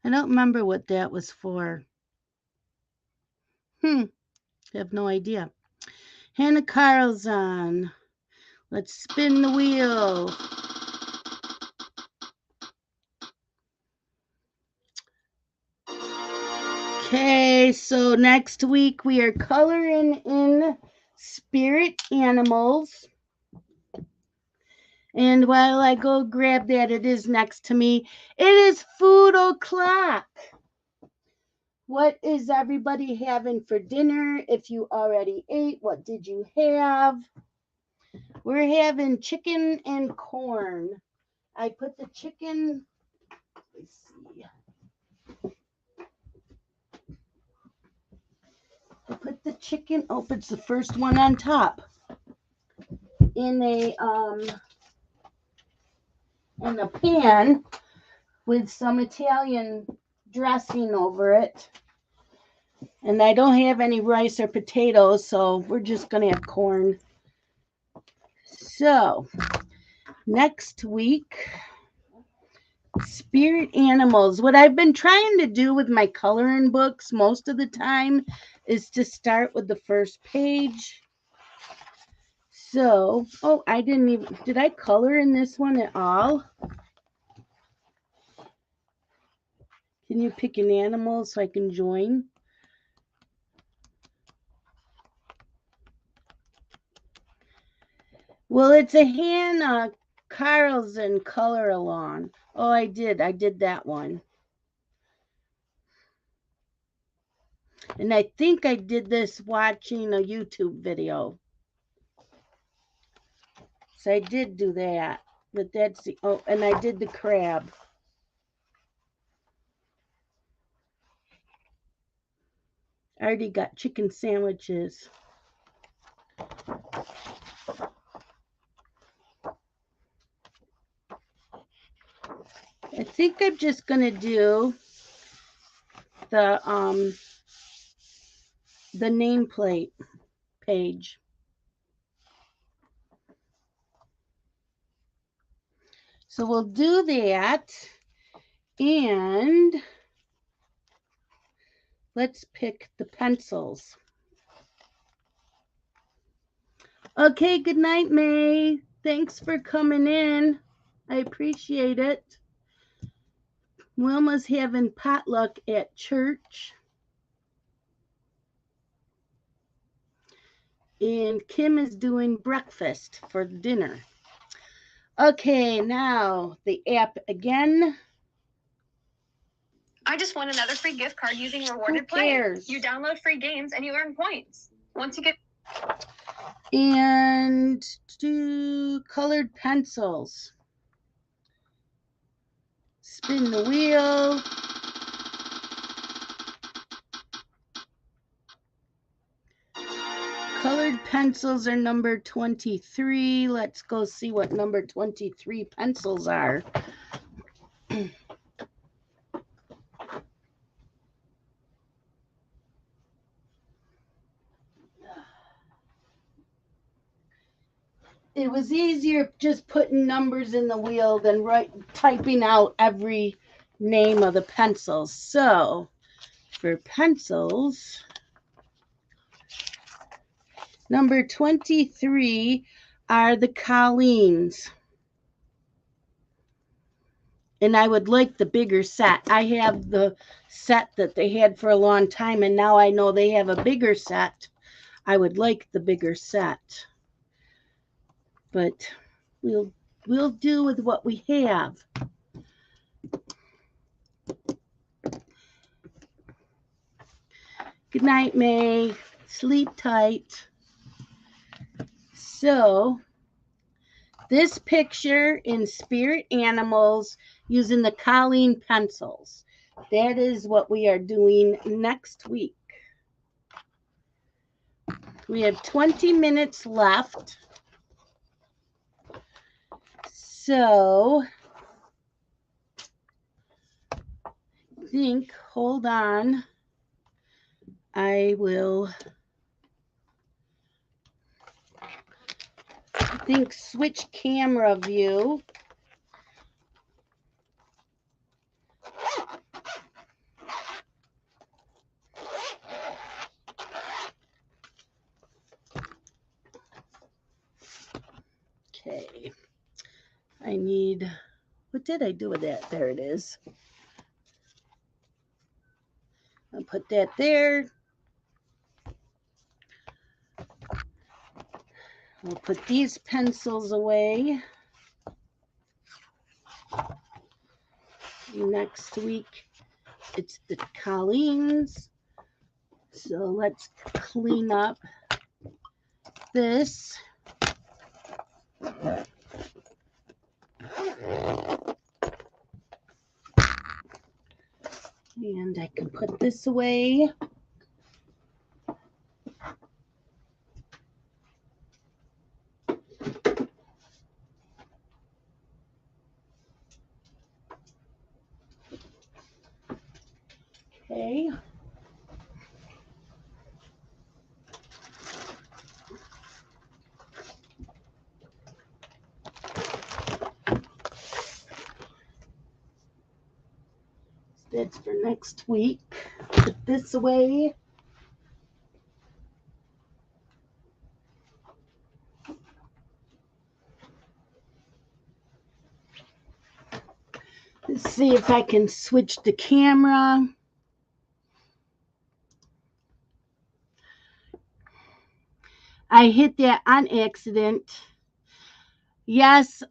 I don't remember what that was for. I have no idea. Hannah Carlson. Let's spin the wheel. Okay, so next week we are coloring in spirit animals. And while I go grab that, it is next to me. It is food o'clock. What is everybody having for dinner? If you already ate, what did you have? We're having chicken and corn. I put the chicken, let's see. I put the chicken, oh, it's the first one on top, in a pan with some Italian dressing over it. And I don't have any rice or potatoes, so we're just going to have corn. So, next week, spirit animals. What I've been trying to do with my coloring books most of the time is to start with the first page. So, oh, did I color in this one at all? Can you pick an animal so I can join? Well, it's a Hannah Carlson color along. Oh, I did that one. And I think I did this watching a YouTube video. So I did do that. But that's the, oh, and I did the crab. I already got chicken sandwiches. I think I'm just gonna do the nameplate page. So we'll do that, and let's pick the pencils. Okay, good night, May. Thanks for coming in. I appreciate it. Wilma's having potluck at church. And Kim is doing breakfast for dinner. Okay, now the app again. I just won another free gift card using Rewarded Play. You download free games and you earn points. Once you get... And do colored pencils. Spin the wheel. Colored pencils are number 23. Let's go see what number 23 pencils are. It was easier just putting numbers in the wheel than typing out every name of the pencils. So for pencils, number 23 are the Colleens. And I would like the bigger set. I have the set that they had for a long time, and now I know they have a bigger set. I would like the bigger set. But we'll do with what we have. Good night, May. Sleep tight. So, this picture in spirit animals using the Colleen pencils. That is what we are doing next week. We have 20 minutes left. So, hold on. I will, switch camera view. Okay. I need, what did I do with that? There it is. I'll put that there. I'll put these pencils away. Next week, it's the Colleen's. So let's clean up this. And I can put this away. Okay. That's for next week. Put this away. Let's see if I can switch the camera. I hit that on accident. Yes,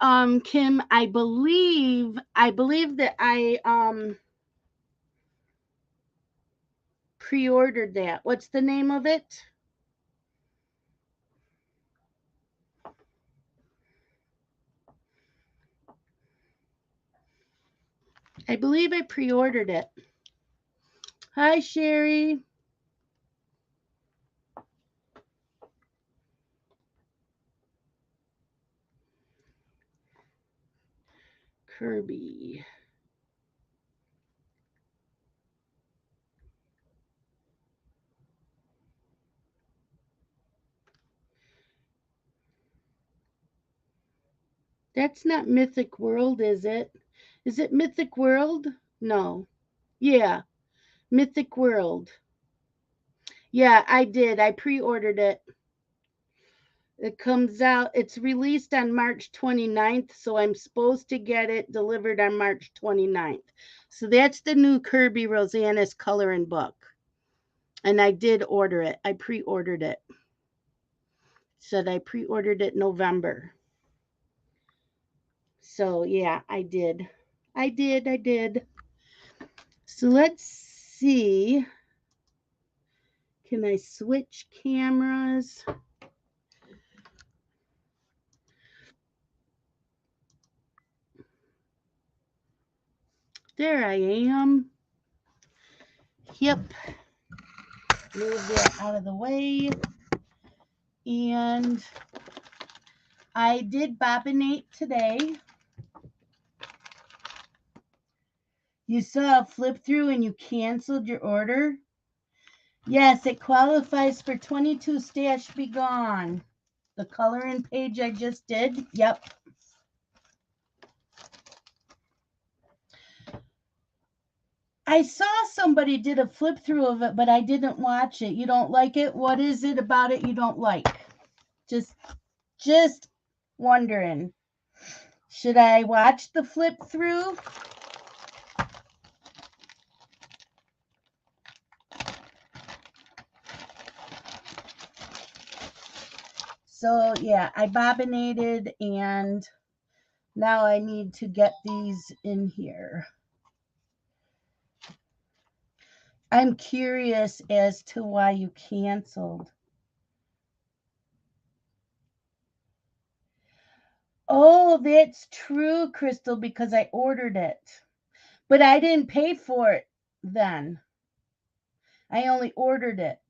Kim, I believe that I pre-ordered that. What's the name of it? I believe I pre-ordered it. Hi, Sherry. Kirby. That's not Mythic World, is it? Is it Mythic World? No. Yeah, Mythic World. Yeah, I did. I pre-ordered it. It comes out, it's released on March 29th, so I'm supposed to get it delivered on March 29th. So that's the new Kirby Rosanna's coloring book. And I did order it. I pre-ordered it. Said I pre-ordered it November. So yeah, I did. I did. So let's see. Can I switch cameras? There I am. Yep. Move that out of the way. And I did bobbinate today. You saw a flip through and you canceled your order? Yes, it qualifies for 22 Stash Be Gone. The coloring page I just did. Yep. I saw somebody did a flip through of it, but I didn't watch it. You don't like it? What is it about it you don't like? Just wondering. Should I watch the flip through? So yeah, I bobbinated and now I need to get these in here. I'm curious as to why you canceled. Oh, that's true, Crystal, because I ordered it. But I didn't pay for it then. I only ordered it.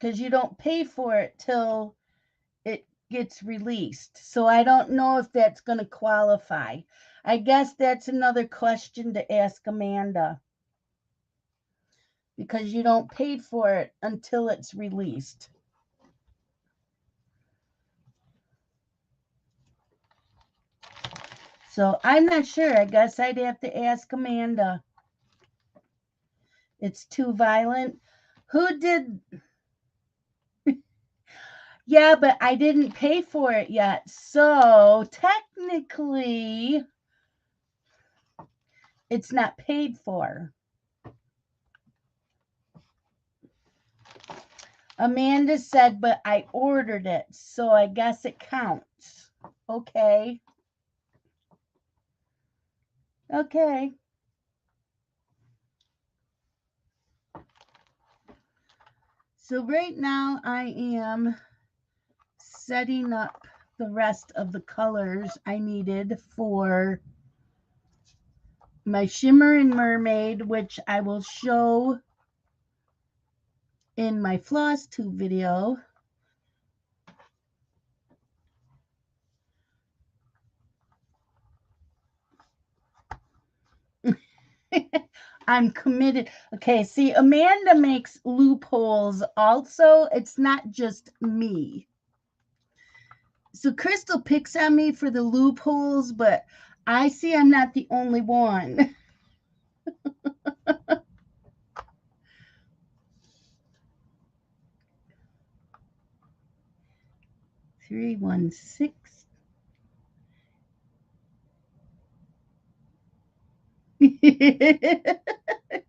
because you don't pay for it till it gets released. So I don't know if that's going to qualify. I guess that's another question to ask Amanda, because you don't pay for it until it's released. So I'm not sure. I guess I'd have to ask Amanda. It's too violent. Who did? Yeah, but I didn't pay for it yet. So technically, it's not paid for. Amanda said, but I ordered it, so I guess it counts. Okay. Okay. So right now I am setting up the rest of the colors I needed for my Shimmer and Mermaid, which I will show in my floss tube video. I'm committed. Okay, see, Amanda makes loopholes also. It's not just me. So Crystal picks on me for the loopholes, but I see I'm not the only one. 316.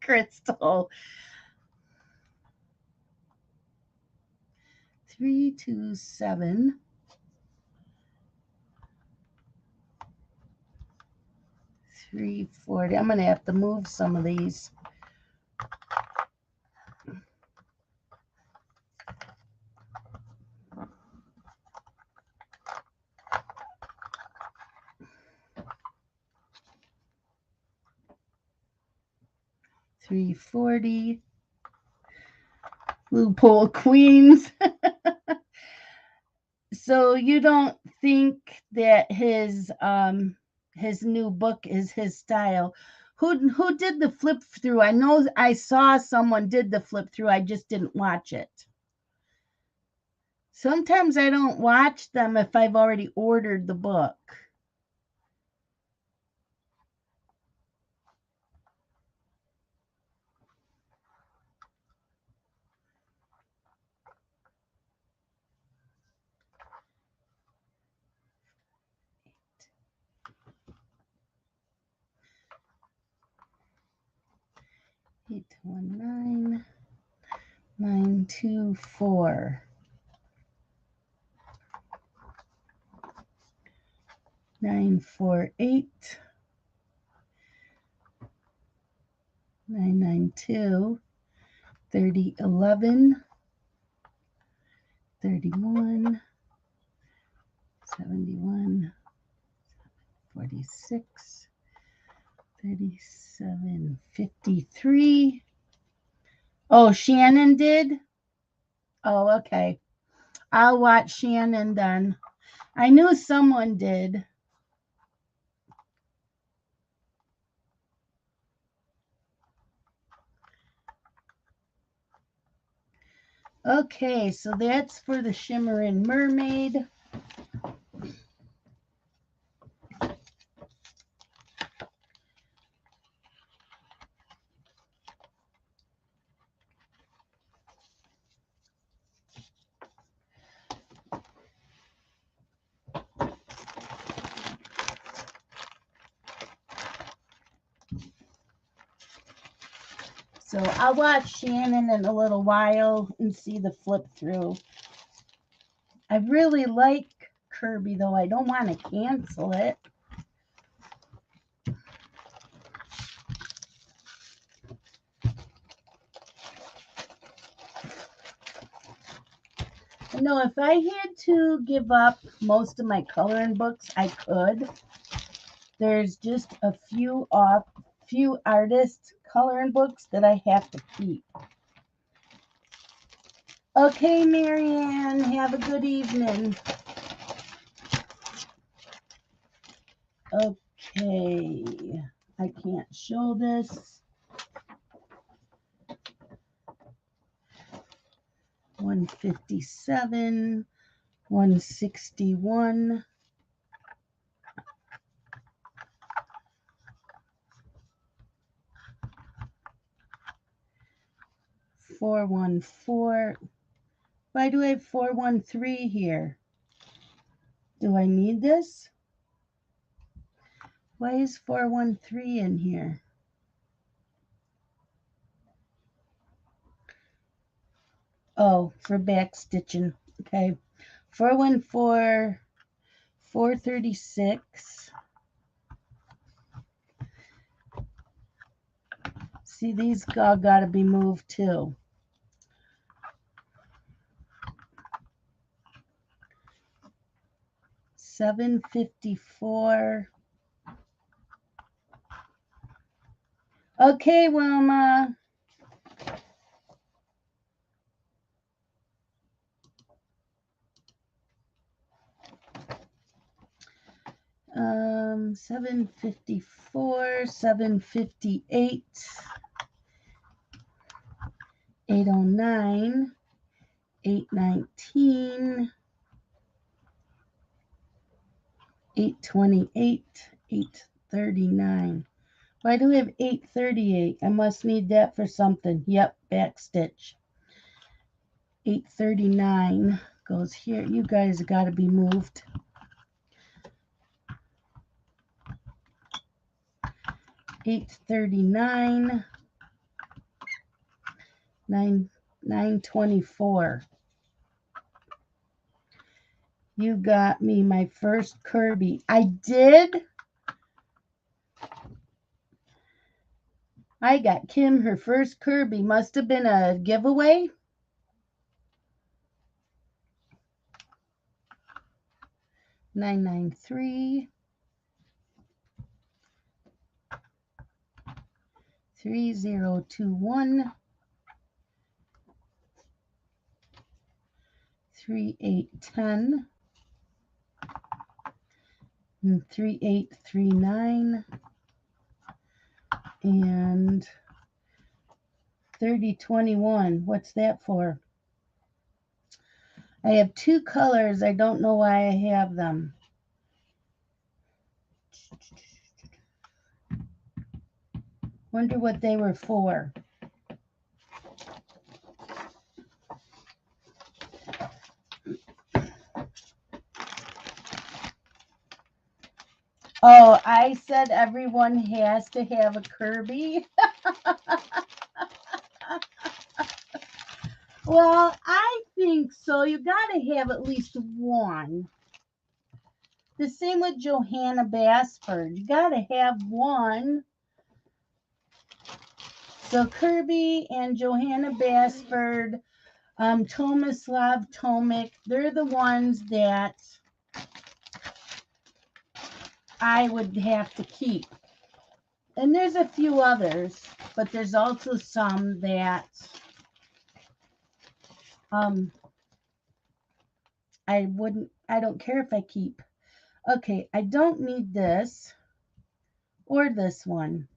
Crystal. 327. 340. I'm going to have to move some of these. $340. Loophole Queens. So you don't think that his new book is his style? Who did the flip through? I know I saw someone did the flip through. I just didn't watch it. Sometimes I don't watch them if I've already ordered the book. Eight, 1, 9, 9, 2, 4. 9, 4, 8. 9, 9, 2. 30, 11. 31. 71. 46. 37. 53. Oh, Shannon did? Oh, okay. I'll watch Shannon then. I knew someone did. Okay, so that's for the Shimmer and Mermaid. So I'll watch Shannon in a little while and see the flip through. I really like Kirby, though. I don't want to cancel it. No, if I had to give up most of my coloring books, I could. There's just a few artist coloring books that I have to keep. Okay, Marianne, have a good evening. Okay, I can't show this. 157, 161. 414. Why do I have 413 here? Do I need this? Why is 413 in here? Oh, for back stitching. Okay. 414, 436. See, these all got to be moved too. 754. Okay, Wilma. 754, 758, 809, 819, 828, 839. Why do we have 838? I must need that for something. Yep, back stitch. 839 goes here. You guys got to be moved. 839, 924. You got me my first Kirby. I did. I got Kim her first Kirby. Must have been a giveaway. $993. 3021. 3810. And 3839. And 3021. What's that for? I have two colors. I don't know why I have them. Wonder what they were for. Oh, I said everyone has to have a Kirby. Well, I think so. You got to have at least one. The same with Johanna Basford. You got to have one. So Kirby and Johanna Basford, Tomislav Tomic, they're the ones that I would have to keep. And there's a few others, but there's also some that I don't care if I keep. Okay, I don't need this or this one.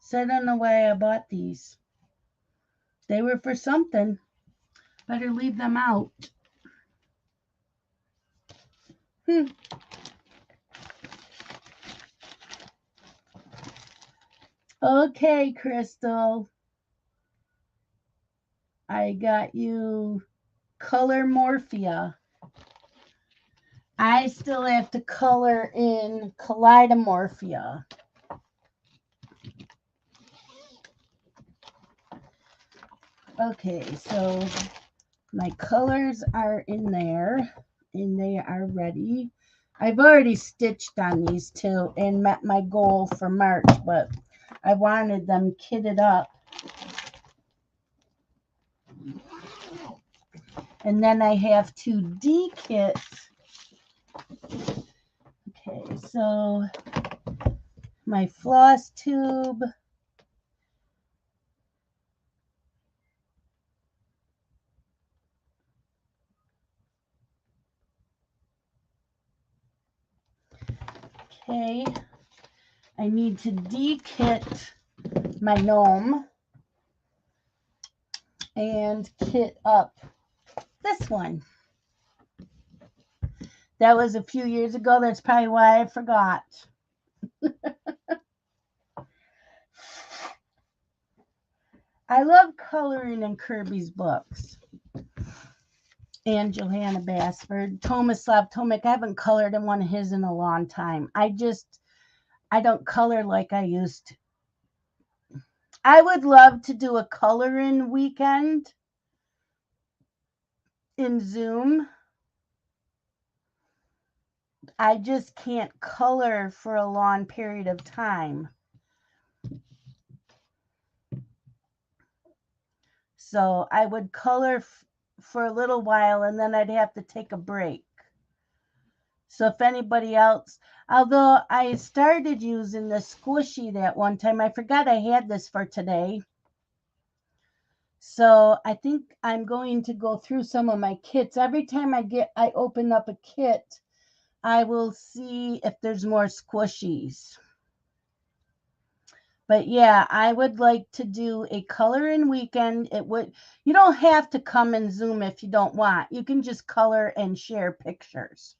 So I don't know why I bought these. They were for something. Better leave them out. Okay, Crystal. I got you Color Morphia. I still have to color in Kaleidomorphia. Okay, so my colors are in there and they are ready. I've already stitched on these two and met my goal for March, but I wanted them kitted up. And then I have to de-kit. Okay, so my floss tube. Okay. I need to de-kit my gnome and kit up this one. That was a few years ago. That's probably why I forgot. I love coloring in Kirby's books. And Johanna Basford. Tomislav Tomic. I haven't colored in one of his in a long time. I don't color like I used to. I would love to do a coloring weekend in Zoom. I just can't color for a long period of time. So I would color for a little while and then I'd have to take a break. So if anybody else, although I started using the squishy that one time, I forgot I had this for today. So I think I'm going to go through some of my kits. Every time I open up a kit, I will see if there's more squishies. But yeah, I would like to do a coloring weekend. You don't have to come in Zoom if you don't want. You can just color and share pictures.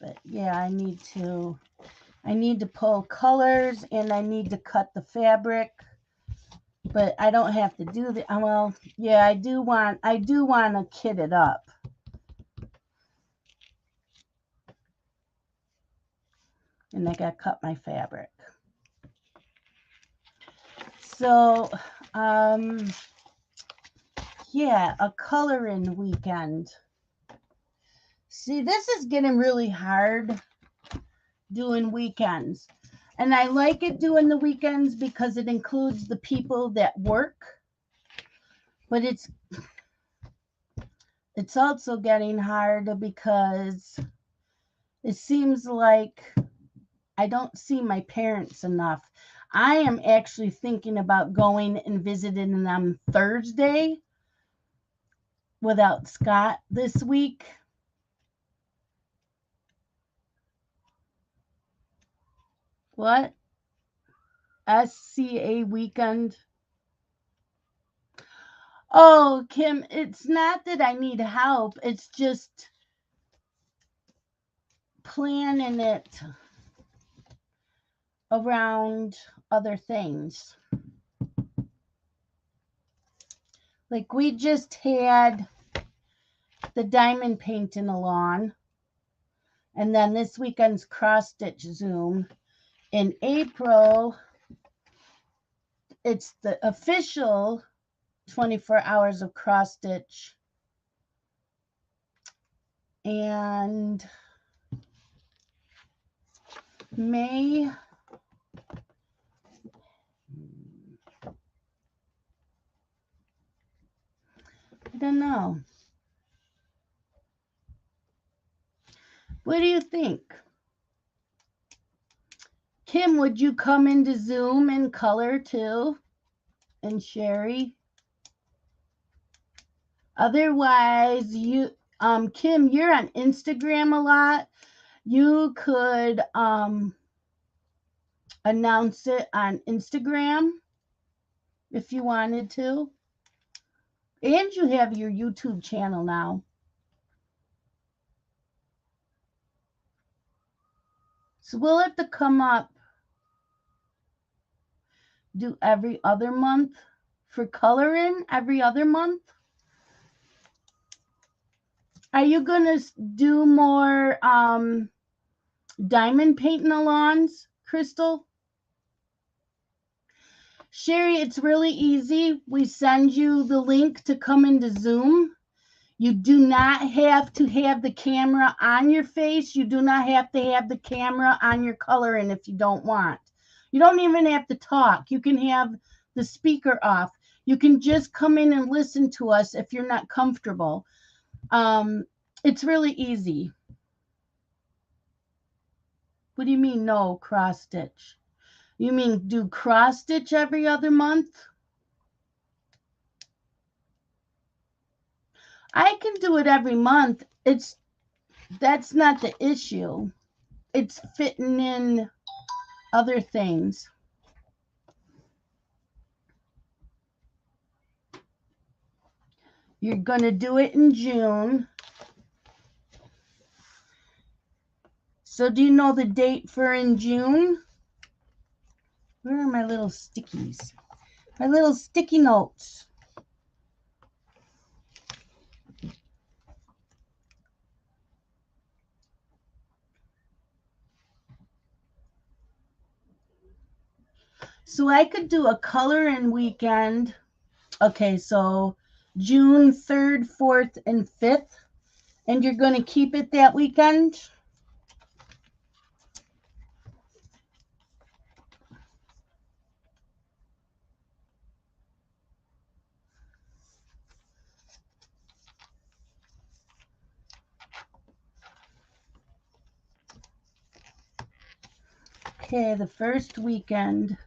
But yeah, I need to pull colors and I need to cut the fabric. But I don't have to do that. Well, yeah, I do want to kit it up. And I got to cut my fabric. So, yeah, a coloring weekend. See, this is getting really hard doing weekends. And I like it doing the weekends because it includes the people that work. But it's also getting hard because it seems like I don't see my parents enough. I am actually thinking about going and visiting them Thursday without Scott this week. What? SCA weekend? Oh, Kim, it's not that I need help. It's just planning it around other things. Like we just had the diamond painting along, and then this weekend's cross stitch Zoom. In April, it's the official 24 hours of cross stitch. And May, I don't know. What do you think? Kim, would you come into Zoom and color too? And Sherry? Otherwise, Kim, you're on Instagram a lot. You could announce it on Instagram if you wanted to. And you have your YouTube channel now. So we'll have to come up, do every other month for coloring, every other month. Are you going to do more diamond painting alongs, Crystal? Sherry, it's really easy. We send you the link to come into Zoom. You do not have to have the camera on your face. You do not have to have the camera on your coloring if you don't want. You don't even have to talk. You can have the speaker off. You can just come in and listen to us if you're not comfortable. It's really easy. What do you mean no cross stitch? You mean do cross stitch every other month? I can do it every month. That's not the issue. It's fitting in other things. You're going to do it in June. So do you know the date for in June? Where are my little stickies? My little sticky notes. So I could do a color and weekend. Okay, so June 3rd, 4th, and 5th. And you're going to keep it that weekend? Okay, the first weekend,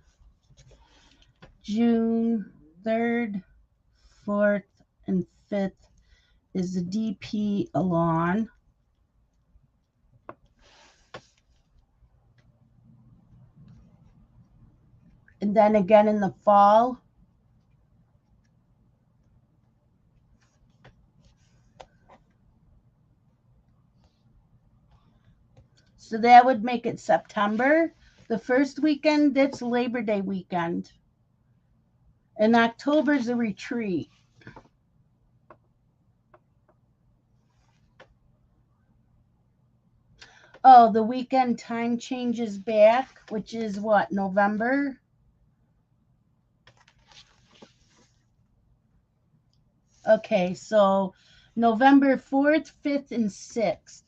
June 3rd, 4th, and 5th is the DP Alon. And then again in the fall. So that would make it September. The first weekend, that's Labor Day weekend. And October's a retreat. Oh, the weekend time changes back, which is what, November? Okay, so November 4th, 5th, and 6th.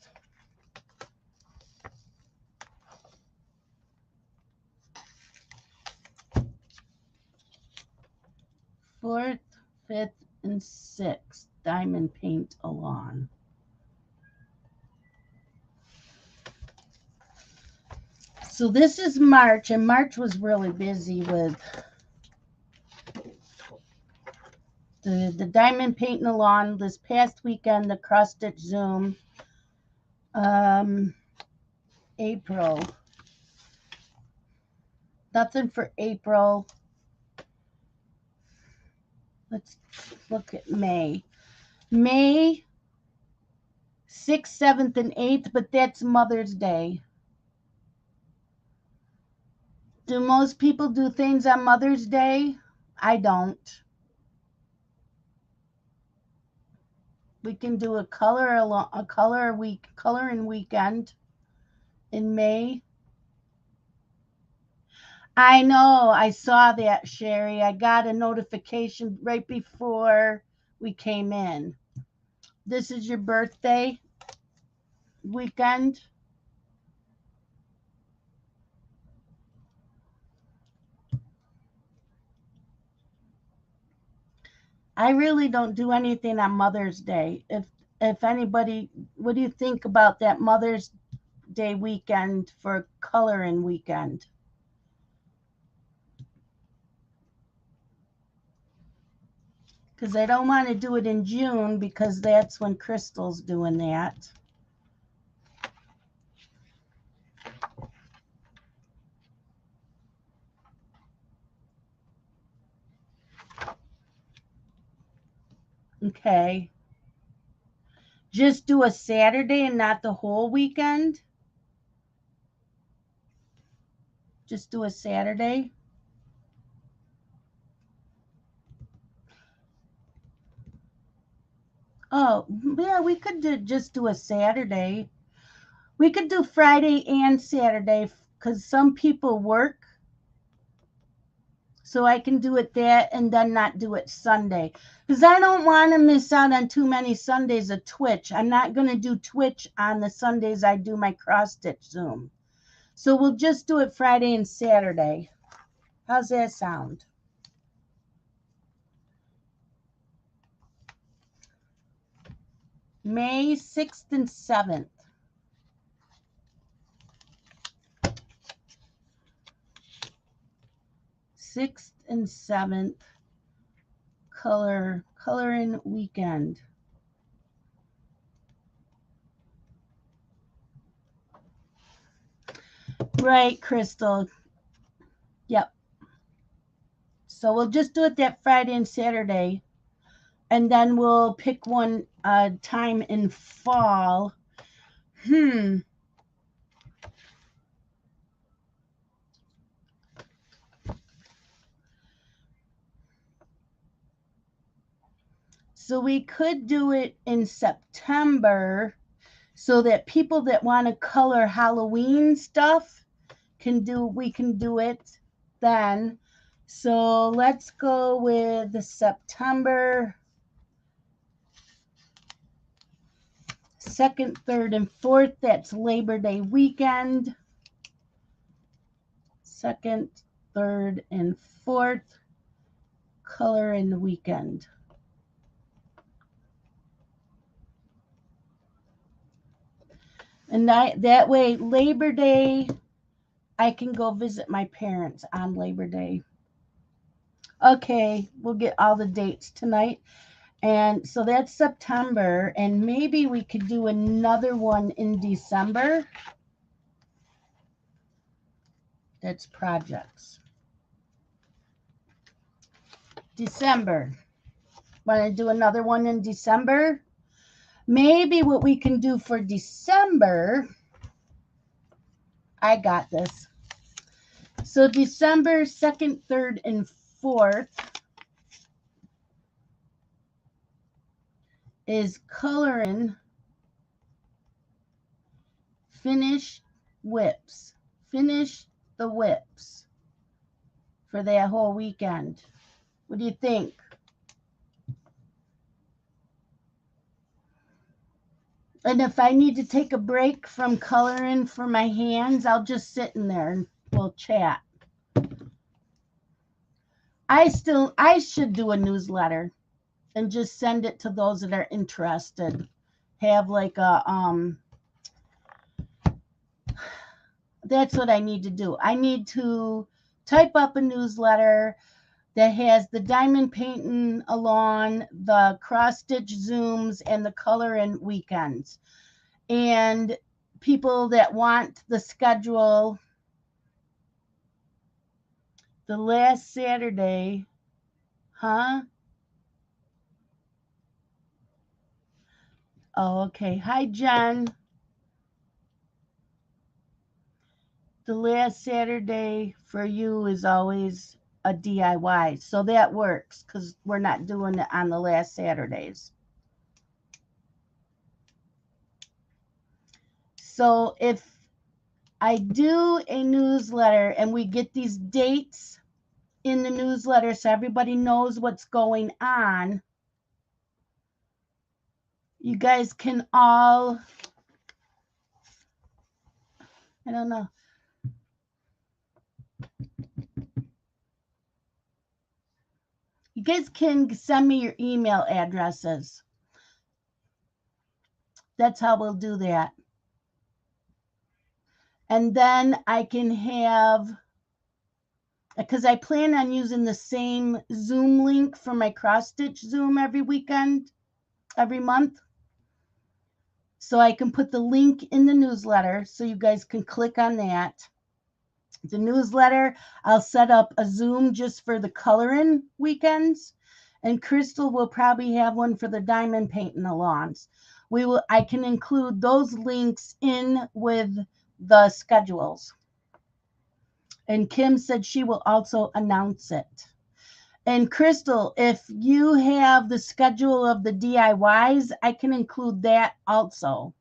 Fourth, 5th, and 6th. Diamond Paint Alon. So this is March, and March was really busy with the Diamond Paint Alon. This past weekend, the Cross Stitch Zoom. April. Nothing for April. Let's look at May. May 6th, 7th, and 8th, but that's Mother's Day. Do most people do things on Mother's Day? I don't. We can do a color and weekend in May. I know, I saw that, Sherry. I got a notification right before we came in. This is your birthday weekend? I really don't do anything on Mother's Day. If anybody, what do you think about that Mother's Day weekend for coloring weekend? Because I don't want to do it in June because that's when Crystal's doing that. Okay. Just do a Saturday and not the whole weekend? Just do a Saturday? Oh, yeah, we could just do a Saturday. We could do Friday and Saturday because some people work. So I can do it there and then not do it Sunday. Because I don't want to miss out on too many Sundays of Twitch. I'm not going to do Twitch on the Sundays I do my cross stitch Zoom. So we'll just do it Friday and Saturday. How's that sound? May 6th and 7th. 6th and 7th coloring weekend. Right, Crystal. Yep. So we'll just do it that Friday and Saturday. And then we'll pick one time in fall. So we could do it in September so that people that want to color Halloween stuff we can do it then. So let's go with the September 2nd, 3rd, and 4th. That's Labor Day weekend. 2nd, 3rd, and 4th. Color in the weekend. And that way, Labor Day, I can go visit my parents on Labor Day. Okay, we'll get all the dates tonight. And so that's September, and maybe we could do another one in December. That's projects. December. Want to do another one in December? Maybe what we can do for December, I got this. So December 2nd, 3rd, and 4th is coloring finish whips. Finish the whips for that whole weekend. What do you think? And if I need to take a break from coloring for my hands, I'll just sit in there and we'll chat. I should do a newsletter and just send it to those that are interested. Have like a that's what I need to do. I need to type up a newsletter that has the diamond painting along, the cross stitch zooms, and the coloring weekends. And people that want the schedule, the last Saturday, huh? Oh, okay. Hi, Jen. The last Saturday for you is always a DIY. So that works because we're not doing it on the last Saturdays. So if I do a newsletter and we get these dates in the newsletter so everybody knows what's going on, you guys can all, I don't know. You guys can send me your email addresses. That's how we'll do that. And then I can have, because I plan on using the same Zoom link for my cross stitch Zoom every weekend, every month. So I can put the link in the newsletter so you guys can click on that. The newsletter, I'll set up a Zoom just for the coloring weekends, and Crystal will probably have one for the diamond painting alongs. I can include those links in with the schedules. And Kim said she will also announce it. And Crystal, if you have the schedule of the DIYs, I can include that also.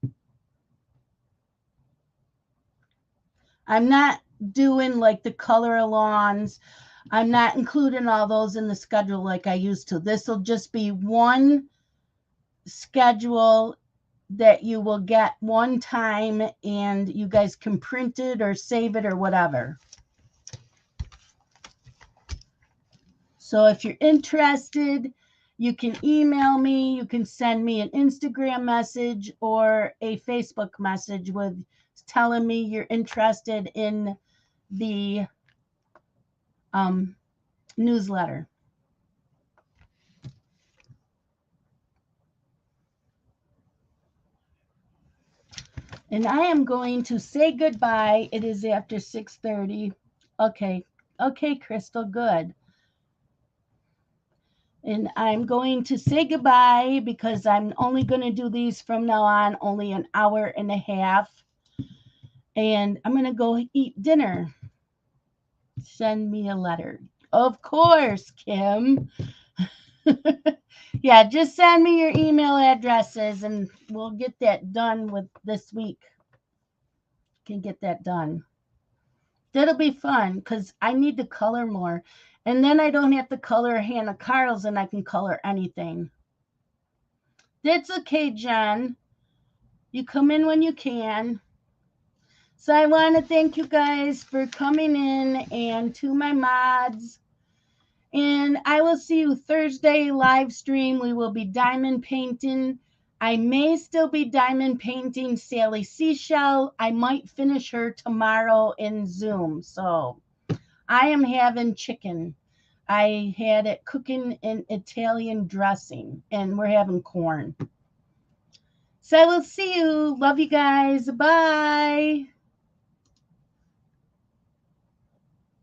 I'm not doing like the color alongs. I'm not including all those in the schedule like I used to. This will just be one schedule that you will get one time, and you guys can print it or save it or whatever. So if you're interested, you can email me, you can send me an Instagram message or a Facebook message with telling me you're interested in the newsletter. And I am going to say goodbye. It is after 6:30. Okay. Okay, Crystal, good. And I'm going to say goodbye because I'm only going to do these from now on, only an hour and a half. And I'm going to go eat dinner. Send me a letter. Of course, Kim. Yeah, just send me your email addresses and we'll get that done with this week. Can get that done. That'll be fun because I need to color more. And then I don't have to color Hannah Carl's and I can color anything. That's okay, Jen. You come in when you can. So I want to thank you guys for coming in and to my mods. And I will see you Thursday live stream. We will be diamond painting. I may still be diamond painting Sally Seashell. I might finish her tomorrow in Zoom. So I am having chicken. I had it cooking in Italian dressing, and we're having corn. So I will see you. Love you guys. Bye.